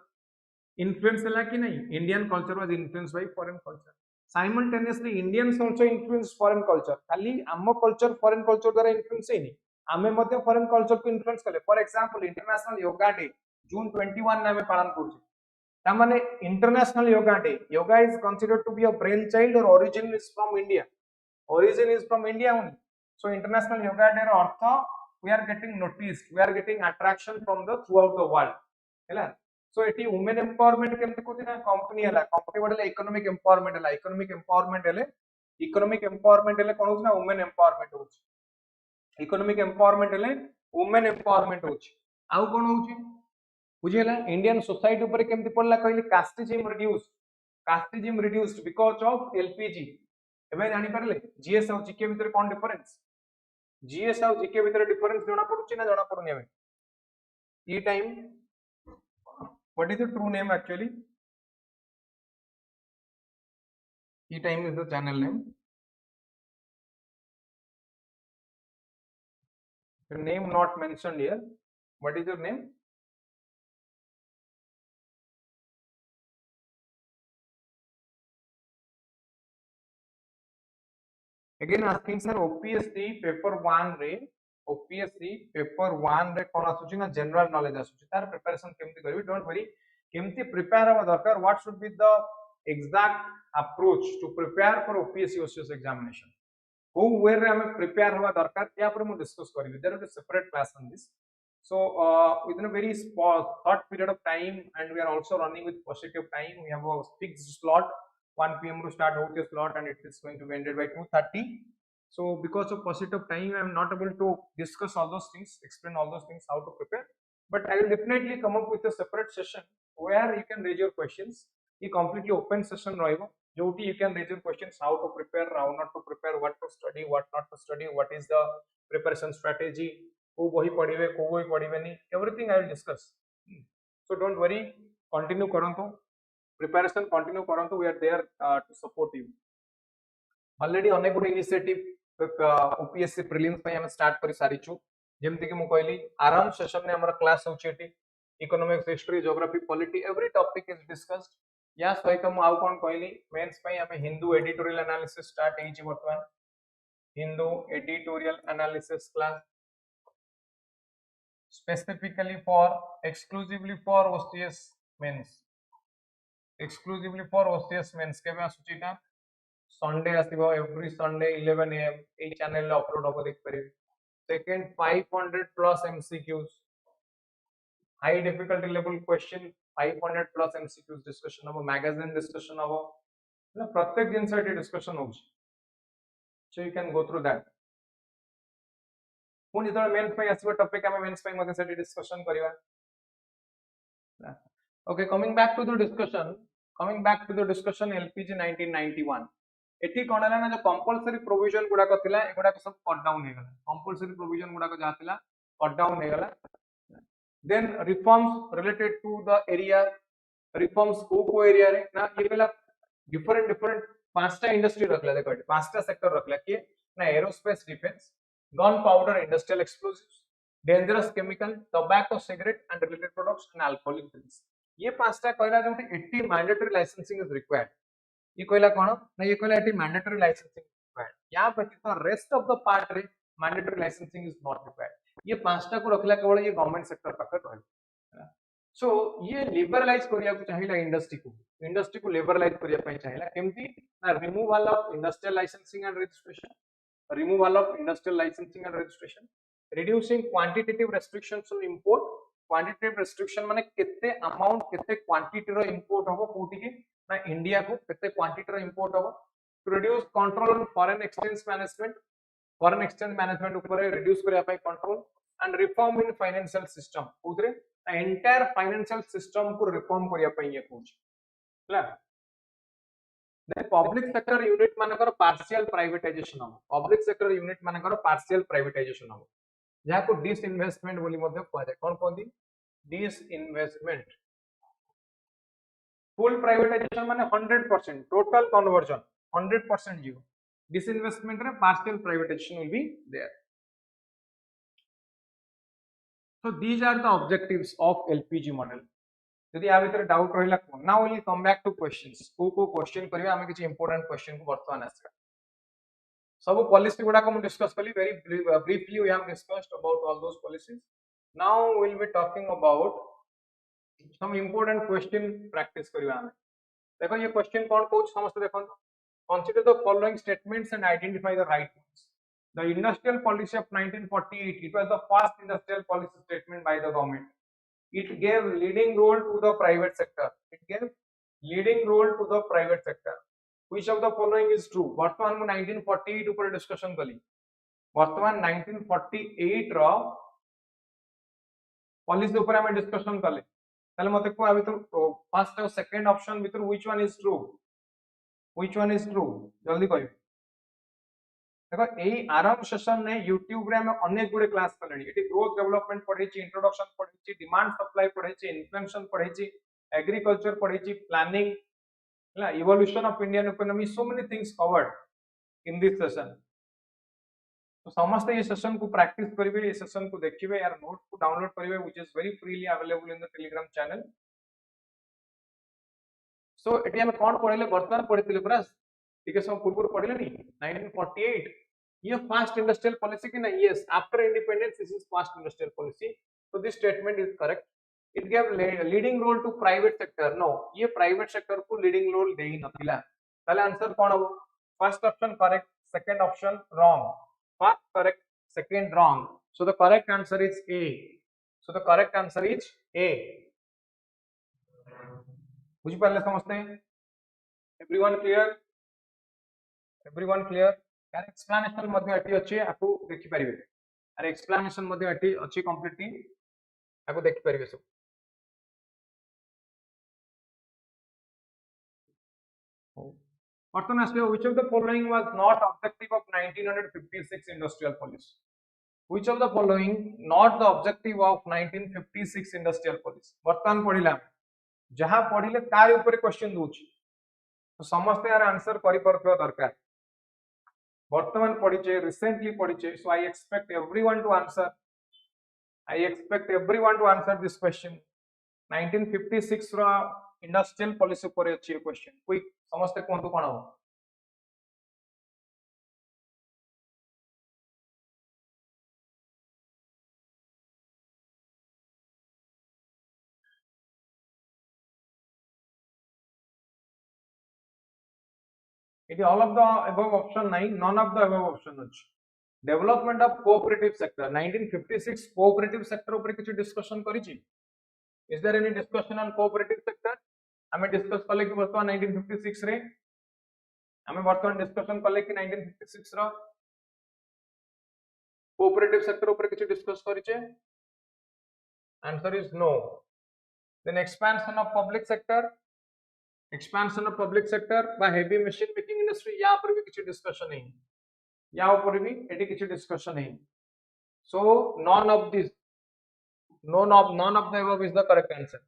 influence हला कि नहीं. Indian culture was influenced by foreign culture. Simultaneously Indians also influence foreign culture. खाली आम कल्चर फॉरेन कल्चर द्वारा इन्फ्लुएंस हेनी, आमे मध्ये फॉरेन कल्चर को इन्फ्लुएंस कले. For example international yoga day June 21 ने पालन करूछे. ता माने international yoga day, yoga is considered to be a brain child और origin is from India. Origin is from India only. So International Yoga Day ro artha we are getting noticed, we are getting attraction from the throughout the world. Hela. So eti women empowerment kemte kothi na company hela, company bodile economic empowerment hela, economic empowerment hele kon hochi na women empowerment hochi. Economic empowerment hele women empowerment hochi. Au kon hochi बुझी हला. Indian society ऊपर केमती पड़ला कहली casteism reduced because of LPG. एबे जानि परले GS और जीके भीतर कोन डिफरेंस, जीएस और जीके भीतर डिफरेंस जणा पडुची ना जणा पडुनी. एबे ई time what is the true name actually, ई time is the channel name. Your name not mentioned here. What is your name? Again asking sir OPSC paper 1 रे, OPSC paper 1 रे कोन आसुची ना जनरल नॉलेज आसुची. तार प्रिपरेशन केमती करबी, don't worry केमती प्रिपेयर हवा दरकार. What should be the exact approach to prepare for OPSC OCS examination, को वे रे हमें प्रिपेयर हवा दरकार, या पर मु डिस्कस करबी. There is a separate class on this. So within a very short period of time, and we are also running with positive time, we have a fixed slot 1 PM to start out the slot, and it is going to be ended by 2:30. So because of positive time, I am not able to discuss all those things, explain all those things how to prepare, but I will definitely come up with a separate session where you can raise your questions. A completely open session rahibo joti you can raise your questions, how to prepare, how not to prepare, what to study, what not to study, what is the preparation strategy, को बही पढ़िबे को बही पढ़िबेनी, everything I will discuss. So don't worry, continue करंतु, preparation continue करंतु. We are there to support you. Already अनेक good initiative OPSC prelims पे हम स्टार्ट करि सारिछु. जेमति कि मु कहली आरंभ सेशन ने हमर क्लास होछि एटी economics, history, geography, polity, every topic is discussed. या सहित मु आउ कोन कहली मेंस पे हम हिंदू एडिटोरियल एनालिसिस स्टार्ट हेछि. वर्तमान Hindu editorial analysis class specifically for exclusively for OCS mains, exclusively for OCS mains. केबे आसुची ता संडे आसीबो, एवरी संडे 11 AM ए चैनल रे अपलोड होबो, देख परिबे. Second 500 plus MCQs, high difficulty level question, 500 plus MCQs discussion होबो, मैगजीन डिस्कशन होबो, ना प्रत्येक दिन से डिस्कशन होबो. So you can go through that. पुणी जो मेन्स पे आसीबो टॉपिक हम मेन्स पे मध्ये से डिस्कशन करिवा. Okay, coming back to the discussion LPG 1991. एठी कोन हला ना जो कंपलसरी प्रोविजन गुडा को थिला, एगुडा को सब कट डाउन हे गला. कंपलसरी प्रोविजन गुडा को जा थिला कट डाउन हे गला. Then reforms related to the area, reforms को एरिया रे ना ये पहला डिफरेंट पांचटा इंडस्ट्री रखला. देखो पांचटा सेक्टर रखला कि ना aerospace defence, gun powder, industrial explosives, dangerous chemical, tobacco, cigarette and related products and alcoholic drinks. ये पांचटा कहला Jonty 80 mandatory licensing is required. ये कहला कोन ना, ये कहला 80 मैंडेटरी लाइसेंसिंग रिक्वायर्ड. या व्यतीत रेस्ट ऑफ द पार्ट रे mandatory licensing is not required. ये पांचटा को रखला केवल ये गवर्नमेंट सेक्टर पाकर रहला. सो ये लिबरलाइज करिया को चाहिला इंडस्ट्री को लिबरलाइज करिया पय चाहिला. केमती ना, removal of industrial licensing and registration, removal of industrial licensing and registration, reducing quantitative restrictions on import, quantitative restriction माने केते अमाउंट केते क्वांटिटी रो इंपोर्ट होबो कोठी के ना इंडिया को केते क्वांटिटी रो इंपोर्ट होबो to reduce control on foreign exchange management ऊपर रिड्यूस करिया पाई control and reform in financial system कोथरे एंटायर फाइनेंशियल सिस्टम को रिफॉर्म करिया पाई ये कोच हला then public sector unit मानकर partial privatization हम public sector unit मानकर partial privatization हम जहाँ को disinvestment बोली मध्य कहा जाए कौन कौन दी disinvestment full privatization माने 100% total conversion 100% जीरो disinvestment रे partial privatization will be there so these are the objectives of LPG model यदि आ भीतर डाउट रहिला कोन now will come back to questions को क्वेश्चन करिया हमें किछि इंपोर्टेंट क्वेश्चन को वर्तमान आसरा सब पॉलिसी गुडा को हम डिस्कस कली very briefly we have discussed about all those policies now will be talking about some important question practice करिया हमें देखो ये क्वेश्चन कोन कहू समस्त देखो consider the following statements and identify the right ones the industrial policy of 1948 it was the first industrial policy statement by the government. It gave leading role to the private sector. It gave leading role to the private sector. Which of the following is true? वर्तमान में 1948 ऊपर discussion कली वर्तमान 1948 रो policy ऊपर हमें discussion कले ताले मते को अभी तो फर्स्ट और सेकंड ऑप्शन भीतर व्हिच वन इज ट्रू जल्दी कहियो देखो एई आरंभ सेशन ने YouTube रे हमें अनेक गुडे क्लास करलेनी एटी ग्रोथ डेवलपमेंट पढैछि इंट्रोडक्शन पढैछि डिमांड सप्लाई पढैछि इन्फ्लेशन पढैछि एग्रीकल्चर पढैछि प्लानिंग हला evolution of Indian economy so many things covered in this session तो समस्त ये सेशन को प्रैक्टिस करिवे ये सेशन को देखिवे यार नोट्स को डाउनलोड करिवे which is very freely available in the Telegram channel so eighty हम कोन पढले वर्तमान पढितिले पूरा ठीक है सब पूर्व पढले नहीं 1948 ये फर्स्ट इंडस्ट्रियल पॉलिसी की नहीं yes after independence this is first industrial policy so this statement is correct it gave leading role to private sector no ये प्राइवेट सेक्टर को लीडिंग रोल देई नथिला ताले आंसर कोन हो first option correct second option wrong first correct second wrong so the correct answer is A बुझ पाले समझते हैं everyone clear यार एक्सप्लेनेशन मध्ये अटी अछि आपको देखि परिबे अरे एक्सप्लेनेशन मध्ये अटी अछि कंप्लीटली आपको देखि परिबे सब वर्तमान आसे which of the following was not objective of 1956 industrial policy which of the following not the objective of 1956 industrial policy वर्तमान पढिला जहां पढिले तार ऊपर क्वेश्चन दोछि तो समस्त यार आंसर करि परथियो दरकार वर्तमान पढिचे रिसेंटली पढिचे so I expect everyone to answer this question 1956 रो इंडस्ट्रियल पॉलिसी पर अछि क्वेश्चन क्विक समस्त कोन कोन हो it is all of the above option 9 none of the above option अछि development of cooperative sector 1956 cooperative sector ऊपर किछि discussion करिछि is there any discussion on cooperative sector हमें डिस्कस कले कि वर्तमान 1956 रे हमें वर्तमान डिस्कशन कले कि 1956 रो कोऑपरेटिव सेक्टर ऊपर किछि डिस्कस करिछे answer is no then expansion of public sector बा हेवी मशीन मेकिंग इंडस्ट्री या पर भी किछि डिस्कशन नहीं या ऊपर भी एटी किछि डिस्कशन नहीं so none of the above is the correct answer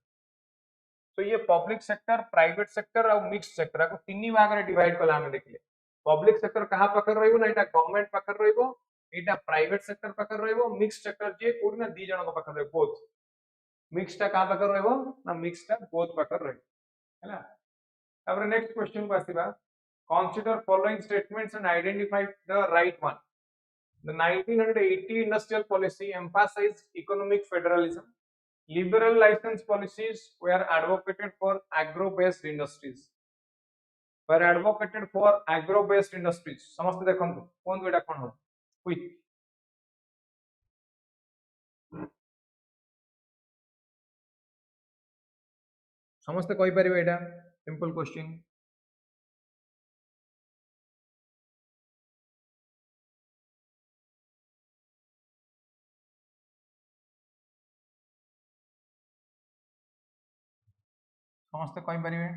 तो ये पब्लिक सेक्टर प्राइवेट सेक्टर और मिक्स्ड सेक्टर को तीन भाग रे डिवाइड कला हम देखले पब्लिक सेक्टर कहा पाकर रहइबो ना एटा गवर्नमेंट पाकर रहइबो एटा प्राइवेट सेक्टर पाकर रहइबो मिक्स्ड सेक्टर जे कोन ना दी जण को पाकर रहइबो बोथ मिक्स्ड ता कहा पाकर रहइबो ना मिक्स्ड ता बोथ पाकर रहइबो हैला अब नेक्स्ट क्वेश्चन को आसीबा consider following statements and identify the right one the 1980 industrial policy emphasized economic federalism liberal license policies were advocated for agro based industries समस्त देखंतु कोन एटा कोन हो क्विक समस्ते कहि परिबे एटा सिंपल क्वेश्चन समस्ते कहि परिबे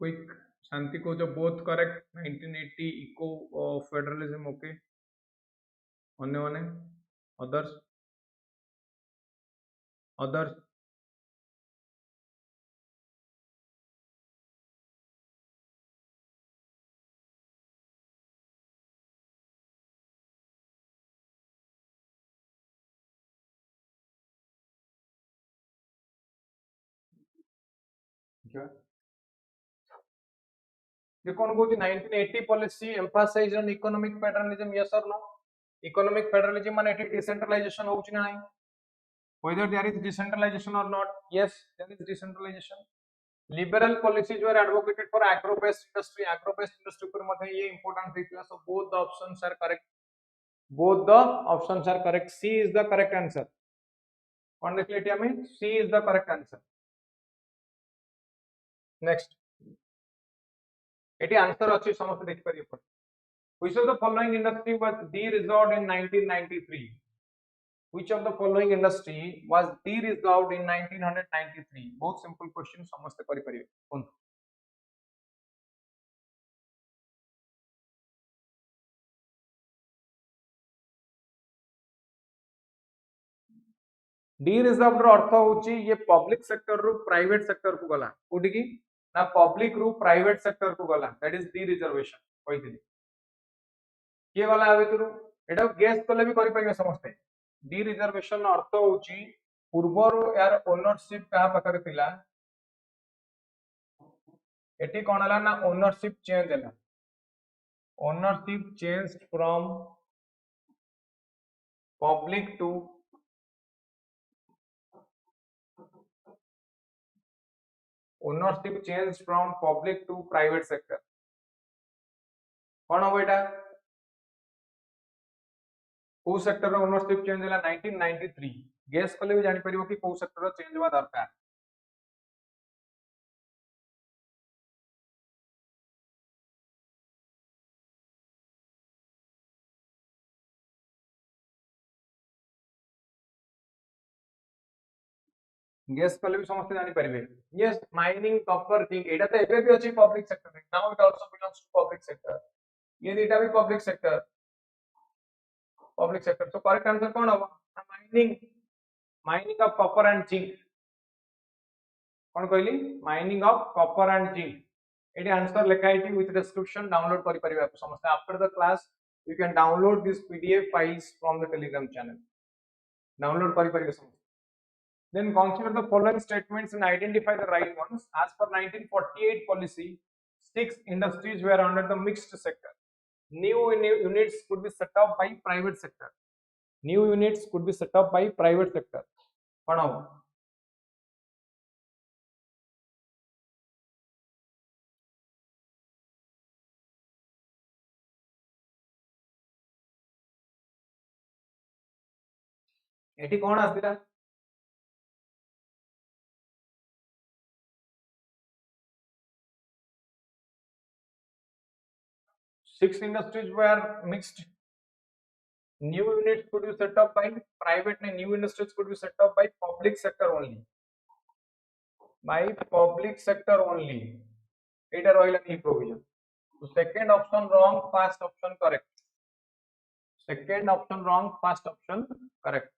क्विक शांति को जो both correct 1980 eco federalism okay अन्य माने अदर्स अदर्स ये कौन कहूँ 1980 policy emphasise on economic federalism yes और नो इकोनॉमिक फेडरलिज्म माने एटी डिसेंट्रलाइजेशन होउछ ना नहीं whether there is decentralization or not yes there is decentralization liberal policies were advocated for agro based industry पर मतलब ये important देखिए so both the options are correct both the options are correct C is the correct answer कौन देख लेते हमें C is the correct answer next eighty answer अच्छी समस्त देख परिए पर which of the following industry was de-resolved in 1993 which of the following industry was de-resolved in 1993 बहुत simple question समस्त करि परिए कोन de-resolved रो अर्थ होची ये पब्लिक सेक्टर रो प्राइवेट सेक्टर को गला कोठी की ना पब्लिक रू प्राइवेट सेक्टर को गला दैट इज डी रिजर्वेशन कहिथिली किए गला आ भितरु एटा गेस कले भी करि परिबे समस्ते डी रिजर्वेशन अर्थ होची पूर्वर यार ओनरशिप कहा पाखरे थिला एटी कोन हला ना ओनरशिप चेंज हला ownership change from public to ownership change from public to private sector कौन हो बेटा को सेक्टर रो ओनरशिप चेंज होला 1993 गेस कले भी जानि परिबो कि को सेक्टर रो चेंज होवा दरकार गेस कले भी समस्त जानि परिबे यस माइनिंग कॉपर जिंक एटा तो एबे भी अछि पब्लिक सेक्टर में now it also belongs to public sector ये एटा भी पब्लिक सेक्टर तो करेक्ट आंसर कौन होगा mining mining of copper and zinc कौन कहली mining of copper and zinc एटी आंसर लिखा है विथ डिस्क्रिप्शन डाउनलोड करि परिबे आप समस्त after the class you can download this pdf files from the telegram channel download kari paribe samast then consider the following statements and identify the right ones as per 1948 policy 6 industries were under the mixed sector new units could be set up by private sector new units could be set up by private sector पढ़ो eighty कौन आसिला 6 industries were mixed new units could be set up by private and new industries could be set up by public sector only by public sector only it royal and provision so second option wrong first option correct second option wrong first option correct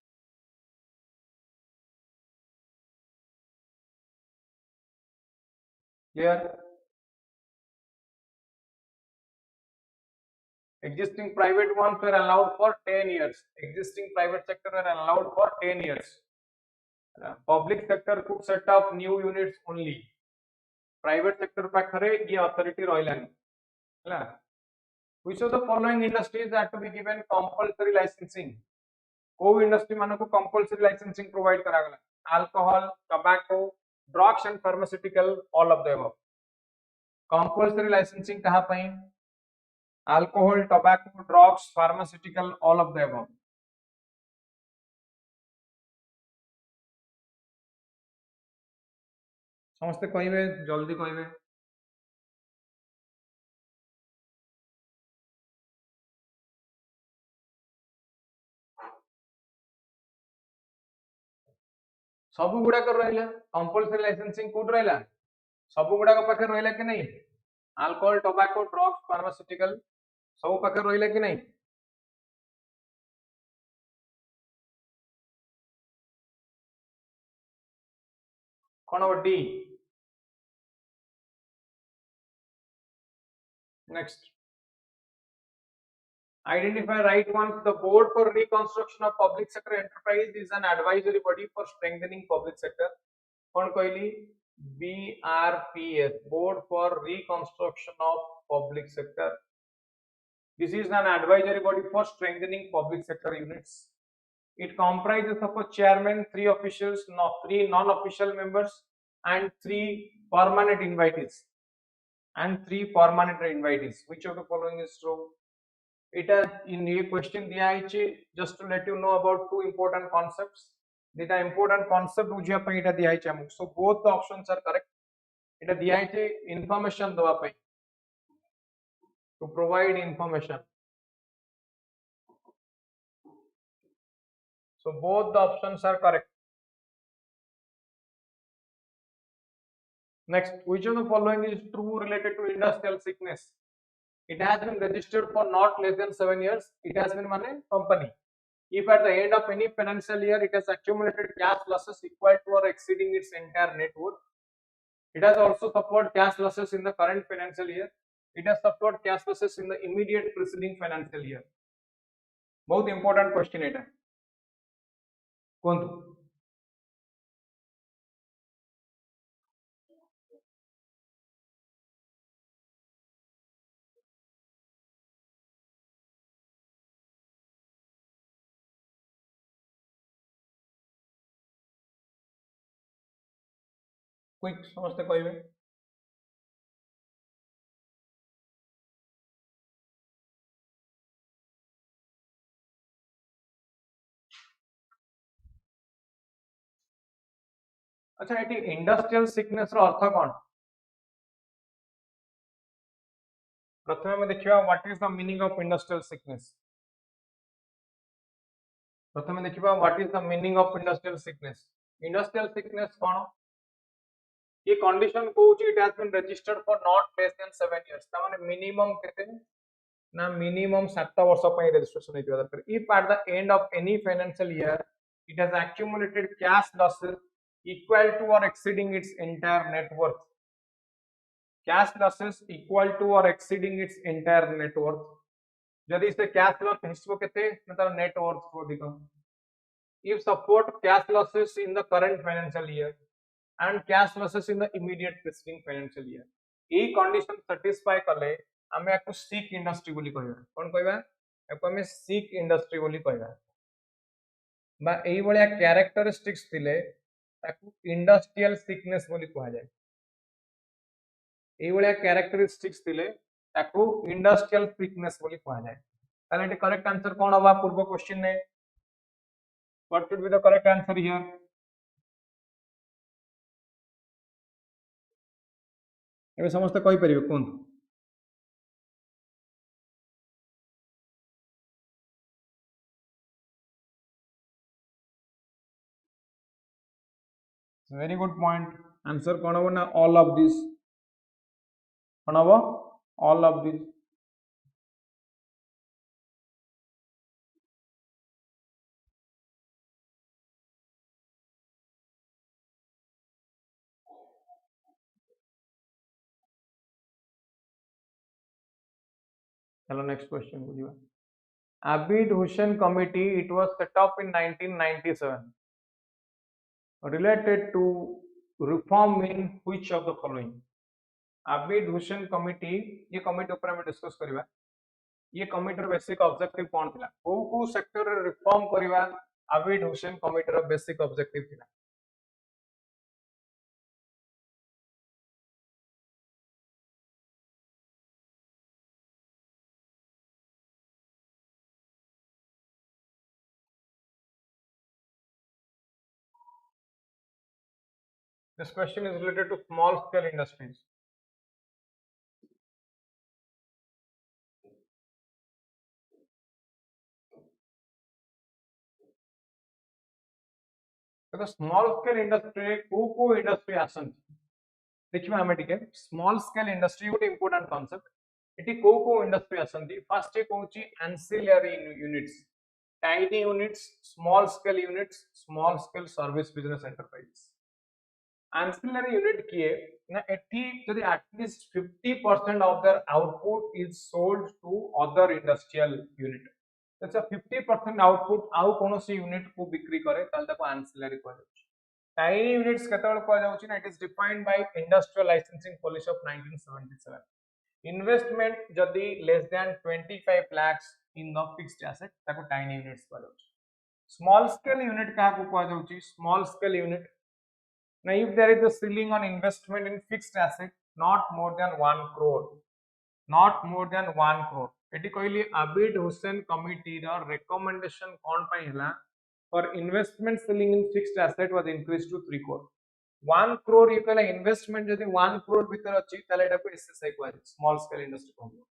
clear existing private ones were allowed for 10 years existing private sector were allowed for 10 years public sector could set up new units only private sector पाखरे ये authority रहिलानी हला which of the following industries are to be given compulsory licensing को industry मानको compulsory licensing provide करा गला alcohol tobacco drugs and pharmaceutical all of the above compulsory licensing कहां पई alcohol tobacco drugs pharmaceutical all of the above समस्ते कहबे जल्दी कहबे सब गुडा कर रहला कंपल्सरी लाइसेंसिंग कोड रहला सब गुडा को पाखे रहला कि नहीं अल्कोहल टोबैको ड्रग्स फार्मास्यूटिकल सब पाखे रहला कि नहीं कौन हो D next identify right ones the board for reconstruction of public sector enterprise is an advisory body for strengthening public sector कौन कहली BRPS board for reconstruction of public sector this is an advisory body for strengthening public sector units it comprises of a chairman 3 officials 3 non-official members and 3 permanent invitees which of the following is true it has in a question दिया है just to let you know about two important concepts दिटा important concept बुझिया पे इटा दिया है हमको so both the options are correct इटा दिया है information दवा पे to provide information so both the options are correct next which of the following is true related to industrial sickness it has been registered for not less than 7 years it has been money company if at the end of any financial year it has accumulated cash losses equal to or exceeding its entire net worth it has also suffered cash losses in the current financial year it has suffered cash losses in the immediate preceding financial year बहुत important question एटा कौन quick समझते कहबे अच्छा एटी industrial sickness रो अर्थ कोन प्रथमे हम देखिबा what is the meaning of industrial sickness प्रथमे देखिबा what is the meaning of industrial sickness कोन ये कंडीशन कहूची it has been registered for not less than 7 years ता माने मिनिमम केते ना मिनिमम 7 वर्ष पई रजिस्ट्रेशन हेतिबा दरकार if at the end of any financial year it has accumulated cash losses equal to or exceeding its entire net worth cash losses equal to or exceeding its entire net worth यदि से cash loss हिस्सो केते मतलब net worth को दिखो if support cash losses in the current financial year and cash losses in the immediate preceding financial year a condition satisfy करले हमें याको सिक इंडस्ट्री बोली कहबा कोन कहबा याको हमें सिक इंडस्ट्री बोली कहबा बा एई बळिया कैरेक्टरिस्टिक्स थिले ताकू इंडस्ट्रियल सिकनेस बोली कहा जाय एई बळिया कैरेक्टरिस्टिक्स थिले ताकू इंडस्ट्रियल सिकनेस बोली कहा जाय ताले एटी करेक्ट आंसर कोन होबा पूर्व क्वेश्चन ने what should be the correct answer here एबे समस्त कहि परिबे कोन very good point answer कोन हो ना all of this कोन हो all of this चलो नेक्स्ट क्वेश्चन बुझिबा Abid Hussain committee it was set up in 1997 related to reform in which of the following Abid Hussain committee ये committee ऊपर हम discuss करबा ये कमिटी रो बेसिक ऑब्जेक्टिव कोन थिला को सेक्टर रे रिफॉर्म करबा Abid Hussain कमिटी रो बेसिक ऑब्जेक्टिव थिला This question is related to small scale industries. तो स्मॉल स्केल इंडस्ट्री को इंडस्ट्री आसन देखिबा हमें टिके स्मॉल स्केल इंडस्ट्री गोटे इंपोर्टेंट कांसेप्ट एटी को इंडस्ट्री आसंती फर्स्ट कहूची ancillary units tiny units small scale service business enterprise ancillary unit किए ना एटी यदि at least 50% of their output is sold to other industrial unit अच्छा 50% आउटपुट आउ कोनोसी यूनिट को बिक्री करे ताल ताको ancillary कहै छै टाइनी यूनिट्स केतबेल कहै जाउछि ना it is defined by industrial licensing policy of 1977 investment जदि less than 25 lakhs in the fixed asset ताको टाइनी यूनिट्स कहै जाउछि स्मॉल स्केल यूनिट का को कहै जाउछि small scale unit now if there is a ceiling on investment in fixed asset not more than 1 crore not more than 1 crore eighty कहली Abid Hussain committee रा recommendation कोन पय हला for investment ceiling in fixed asset was increased to 3 crore 1 crore ये कहला investment जदि 1 crore भीतर अछि ताले एटा को एसएसआई कहै स्मॉल स्केल इंडस्ट्री कहबो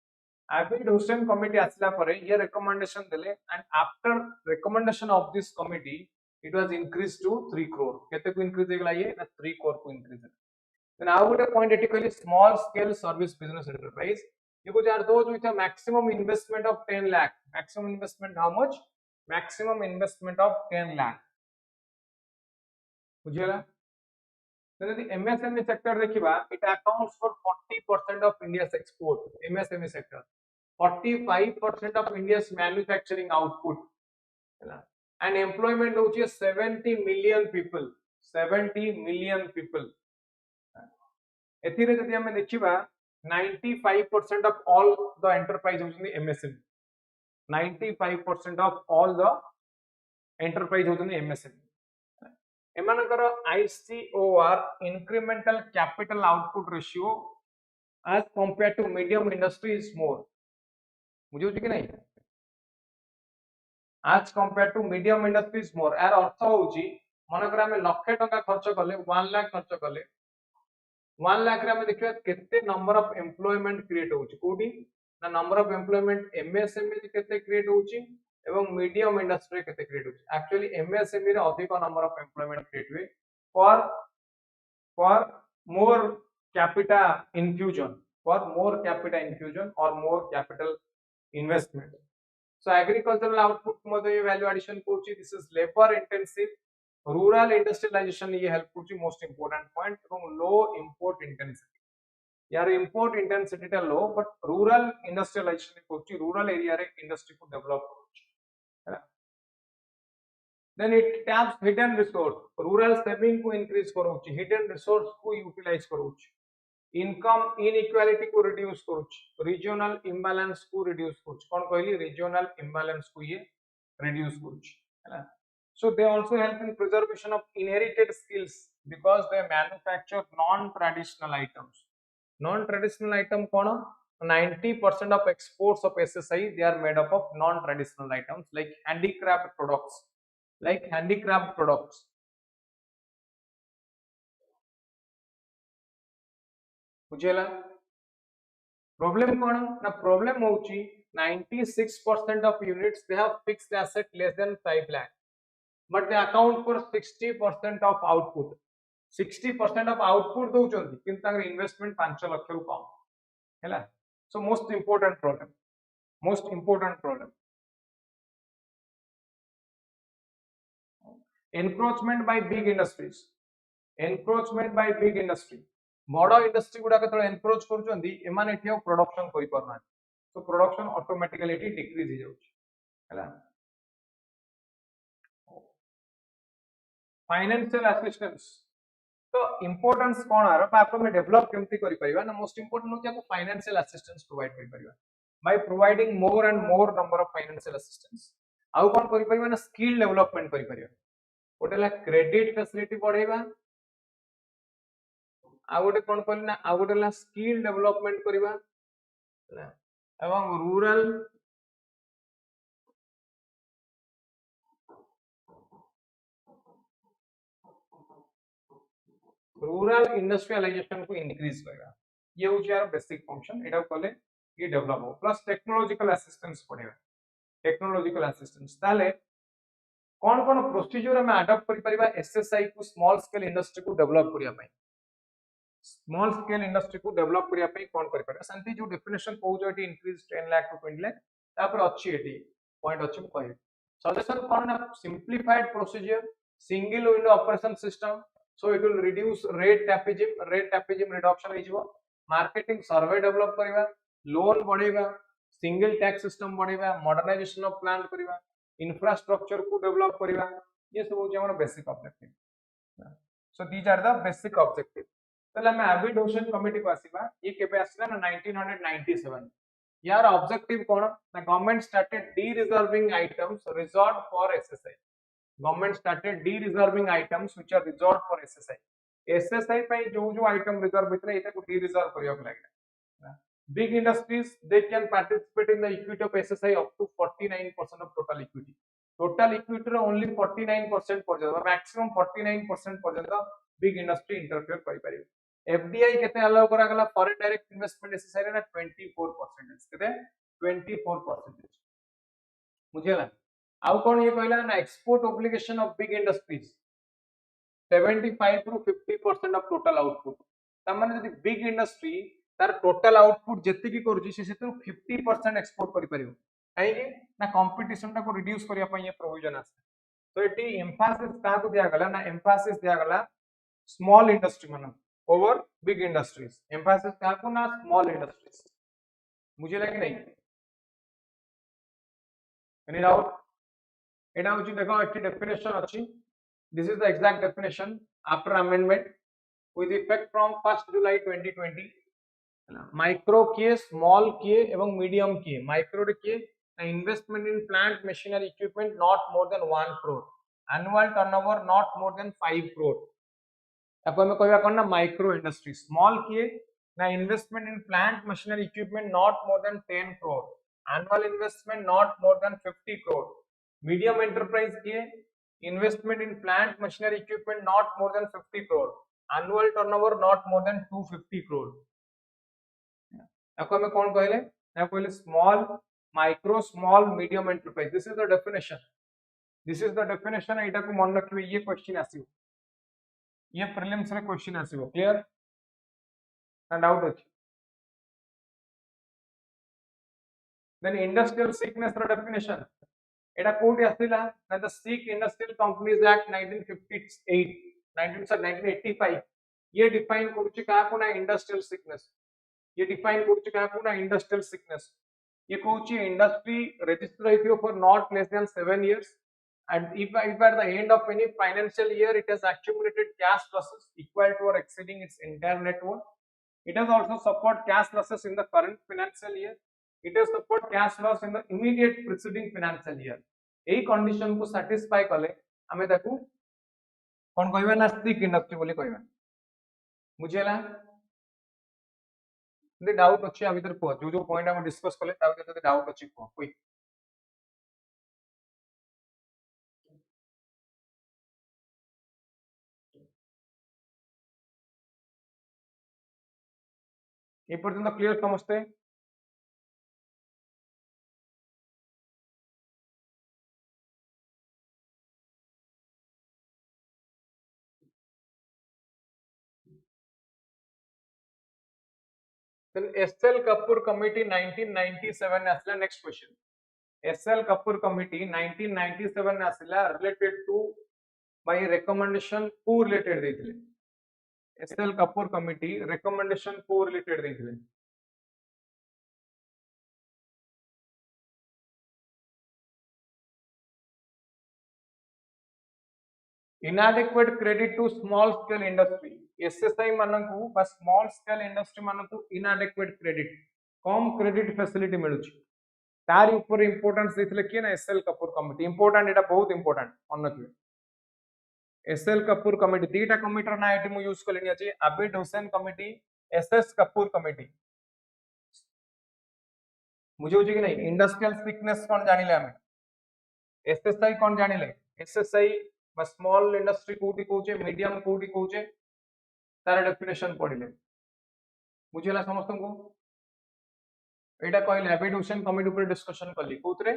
आबिद हुसैन कमिटी आसला परे ये रिकमेंडेशन देले and after recommendation of this committee it was increased to 3 crore केते को इंक्रीज हेगला ये ना 3 crore को इंक्रीज then now ଗୋଟେ point ଏଠି କହିଲି small scale service business enterprise you could are those with a maximum investment of 10 lakh maximum investment how much maximum investment of 10 lakh बुझिला then the MSME sector देखिबा it accounts for 40% of India's export MSME sector 45% of India's manufacturing output ହେଲା and employment होची 70 million people 70 million people एथिरे जदि हमें देखिबा 95% of all the enterprise होची MSME 95% of all the enterprise होची MSME एमानकर ICOR incremental capital output ratio as compared to medium industry is more बुझियो कि नहीं as compared to medium industries more यार अर्थ होची मनकर हमें लक्ष टका खर्च करले 1 लाख खर्च करले 1 लाख रे हमें देखिबा केते नंबर ऑफ एम्प्लॉयमेंट क्रिएट होची कोडी ना नंबर ऑफ एम्प्लॉयमेंट एमएसएमई रे केते क्रिएट होची एवं मीडियम इंडस्ट्री रे केते क्रिएट होची एक्चुअली एमएसएमई रे अधिक नंबर ऑफ एम्प्लॉयमेंट क्रिएट हुए for more capita infusion or more capital investment. So agricultural output मध्ये value addition Kochi this is labor intensive rural industrialization ये help Kochi most important point from low import intensity यार import intensity टा low but rural industrialization Kochi rural area रे industry को develop Kochi है then it taps hidden resource rural saving को increase करोची hidden resource को utilize करोची इनकम इनइक्वालिटी को रिड्यूस करूछ रीजनल इंबैलेंस को रिड्यूस करूछ कोन कहली रीजनल इंबैलेंस को ये रिड्यूस करूछ हैना so they also help in preservation of inherited skills because they manufacture non traditional item कोन 90% of exports of SSI they are made up of non traditional items like handicraft products बुझेला problem कोन ना problem होची 96% of units they have fixed asset less than 5 lakh but they account for 60% of output 60% of output दोचंती किंतु ताकर investment 5 lakh रु कम हैला so most important problem encroachment by big industry बड़ industry गुडा केतले encroach करचंदी एमान एठियो production करि परना so production automatically decrease हो जाउछ हैला financial assistance तो इंपोर्टेंस कोन आरो पाको में डेवलप केमति करि परिबा ना मोस्ट इंपोर्टेंट होची को फाइनेंशियल असिस्टेंस प्रोवाइड करि परिबा by providing more and more number of financial assistance आउ कोन करि परिबा ना स्किल डेवलपमेंट करि परिबा ओटेला क्रेडिट फैसिलिटी बढ़ेबा आउटे कोन कहली ना आउटेला स्किल डेवलपमेंट करिबा एवं रूरल रूरल इंडस्ट्रियलाइजेशन को इंक्रीज करेगा, ये हूँ यार बेसिक फंक्शन, एटा कले ये डेवलप हो। प्लस टेक्नोलॉजिकल असिस्टेंस पड़ेगा, टेक्नोलॉजिकल असिस्टेंस ताले कौन कौन प्रोसीजर हम अडॉप्ट करि परिबा एसएसआई को स्मॉल स्केल इंडस्ट्री को डेवलप करिया पई, स्मॉल स्केल इंडस्ट्री को डेवलप करिया पई कोन करि परिबा संति जो डेफिनेशन कहू एटी इंक्रीज 10 लाख टू 20 लाख तापर अछि एटी पॉइंट अछि कहै सजेशन कोन ना simplified procedure single window operation system, so it will reduce red tapism reduction हो जिवो, मार्केटिंग सर्वे डेवलप करिबा, लोन बढ़ेगा, सिंगल टैक्स सिस्टम बढ़ेगा, मॉडर्नाइजेशन ऑफ प्लांट करिबा, इंफ्रास्ट्रक्चर को डेवलप करिबा, ये सब होचे हमर basic objective. So these are the basic objective. तले हम एबिड ओशन कमिटी को आसीबा, ये केबे आसीला ना 1997। यार ऑब्जेक्टिव कोन ना government started dereserving items reserved for SSI, government started dereserving items which are reserved for SSI, SSI पे जो आइटम रिजर्व बितरे एटा को डी रिजर्व करियो लागला। Big industries they can participate in the equity of SSI up to 49% of total equity. Total equity ro only 49% पर्यंत, maximum 49% पर्यंत big industry interfere करि परिबे। FDI केते अलाउ करा गला फॉरेन डायरेक्ट इन्वेस्टमेंट SSI रे ना 24% केते 24%। बुझिला आउ कोन ये कहला ना export obligation of big industries 75 to 50% of total output, त माने जदि बिग इंडस्ट्री तार टोटल आउटपुट जेति की करूची से 50% एक्सपोर्ट करि परिबो, काहे कि ना कंपटीशन टा को रिड्यूस करिया पई ये प्रोविजन आसे। तो एटी एम्फासिस का को दिया गला ना, एम्फासिस दिया गला स्मॉल इंडस्ट्री मन ओवर बिग इंडस्ट्रीज, एम्फासिस का को ना स्मॉल इंडस्ट्रीज। मुझे लगे नहीं एनी डाउट? एटा होची देखो एटी डेफिनेशन अछि, this is the exact definition after amendment with effect from 1st July 2020। Micro किए, स्मॉल किए एवं मीडियम किए। माइक्रो रे किए investment in plant machinery equipment not more then 1 crore, annual turnover not more then 5 crore। अपन में कहबा कोन ना micro industry. Small किए ना investment in plant machinery equipment not more then 10 crore, annual investment not more than 50 crore। Medium enterprise किए investment in plant machinery equipment not more than 50 crore, annual turnover not more than 250 crore। आपको मैं कौन कहले ना कहले small, micro, small, medium enterprise. This is the definition, this is the definition. एटा को मन रखिबे, ये क्वेश्चन आसीबो, ये प्रीलिम्स रे क्वेश्चन आसीबो। क्लियर ना डाउट अछि? देन इंडस्ट्रियल सिकनेस रो डेफिनेशन एटा कोठी आसीला ना the sick industrial companies act 1958 1985 ये डिफाइन करूची का को ना इंडस्ट्रियल सिकनेस, ये डिफाइन करूची का को ना इंडस्ट्रियल सिकनेस। ये कहूची इंडस्ट्री रजिस्टर रहिथियो for not less than 7 years and if at the end of any financial year it has accumulated cash losses equal to or exceeding its entire net worth, it has also suffered cash losses in the current financial year, it has suffered cash loss in the immediate preceding financial year। एही condition को satisfy कले हमें ताकू कोन कहबा ना सिक industry बोली कहबा। मुझेला दे doubt अछि आ भीतर को जो पॉइंट हम डिस्कस कले ता भीतर डाउट अछि को कोई? ए पर्यंत क्लियर समझते? then SL Kapoor committee 1997 asla। next question, SL Kapoor committee 1997 asla related to by recommendation को related देथिले। SL Kapoor committee recommendation को related देथिले। inadequate credit to small scale industry, SSI मानकू बा स्मॉल स्केल इंडस्ट्री मानकू inadequate credit, कम credit facility मिलुची, तार ऊपर importance देथिले कि ना SL Kapoor कमिटी। इंपोर्टेंट एटा बहुत इंपोर्टेंट मन रखिबे। SL Kapoor कमिटी दीटा कमिटर ना एटी मु यूज करलेनी अछि, Abid Hussain committee, SS Kapoor committee. मुझे होची कि नहीं इंडस्ट्रियल सिकनेस कोन जानिले हमें, SSI कोन जानिले, SSI बा स्मॉल इंडस्ट्री कोठी कहूचे, मीडियम कोठी कहूचे, तार डेफिनेशन पढ़िले बुझिला समस्त को एटा कहले हैबिट हुसैन कमिटी ऊपर डिस्कशन कली कोतरे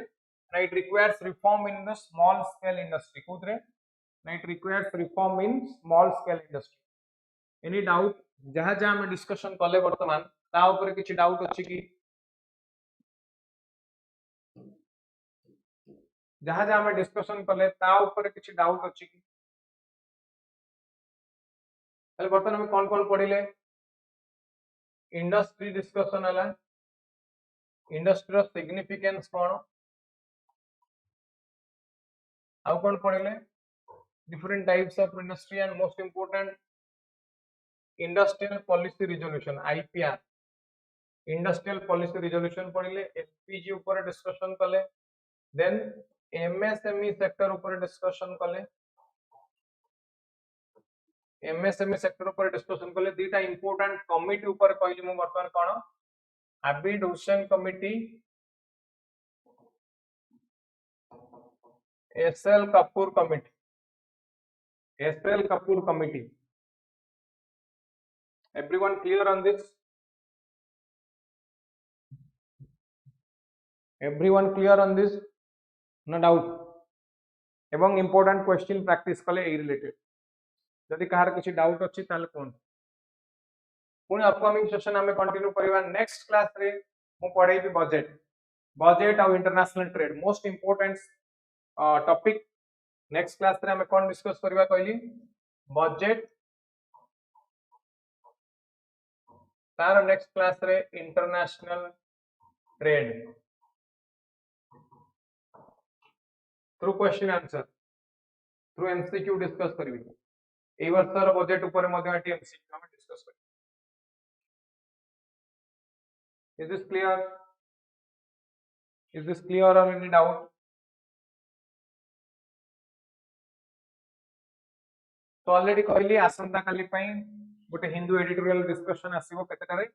it requires reform in the small scale industry कोतरे it requires reform in small scale industry any doubt जहाँ जहाँ हम डिस्कशन कले वर्तमान ता ऊपर किछि डाउट अछि कि जहाँ जहाँ हम डिस्कशन कले ता ऊपर किछि डाउट अछि कि ताले वर्तमान हम कोन पढ़िले इंडस्ट्री डिस्कशन हला इंडस्ट्री सिग्निफिकेंस कोन आउ कोन पढ़िले different types of industry and most important industrial policy resolution IPR industrial policy resolution पढ़िले एलपीजी ऊपर डिस्कशन कले देन एमएसएमई सेक्टर ऊपर डिस्कशन कले एमएसएमई सेक्टर ऊपर डिस्कशन कले दीटा इंपोर्टेंट कमिटी ऊपर कहली मु वर्तमान कोन Abid Hussain committee SL Kapoor committee everyone clear on this no doubt एवं इंपोर्टेंट क्वेश्चन प्रैक्टिस कले ए रिलेटेड जदि कहार किछि डाउट अछि ताले कोन पुनी अपकमिंग सेशन हमें कंटिन्यू करिवा नेक्स्ट क्लास रे मु पढेबी बजेट और international trade most important topic next class रे हमें कोन डिस्कस करिवा कहली बजेट तार नेक्स्ट क्लास रे international trade through question answer through MCQ discuss करबी ए वर्षर बजेट ऊपर मध्ये एटी एमसीक्यू हम डिस्कस करबी इज दिस क्लियर और एनी डाउट तो ऑलरेडी कहली आसंता काली पई गोटे हिंदू एडिटोरियल डिस्कशन आसीबो केतेटारे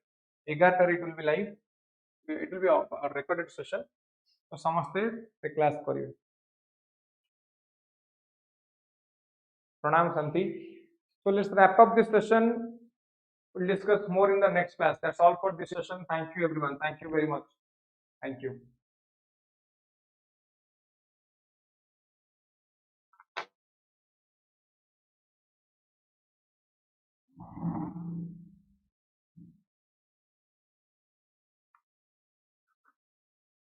11 तारिख will be live it will be recorded session तो समस्ते से क्लास करिवे प्रणाम शांति so let's wrap up this session we'll discuss more in the next class that's all for this session thank you everyone thank you very much thank you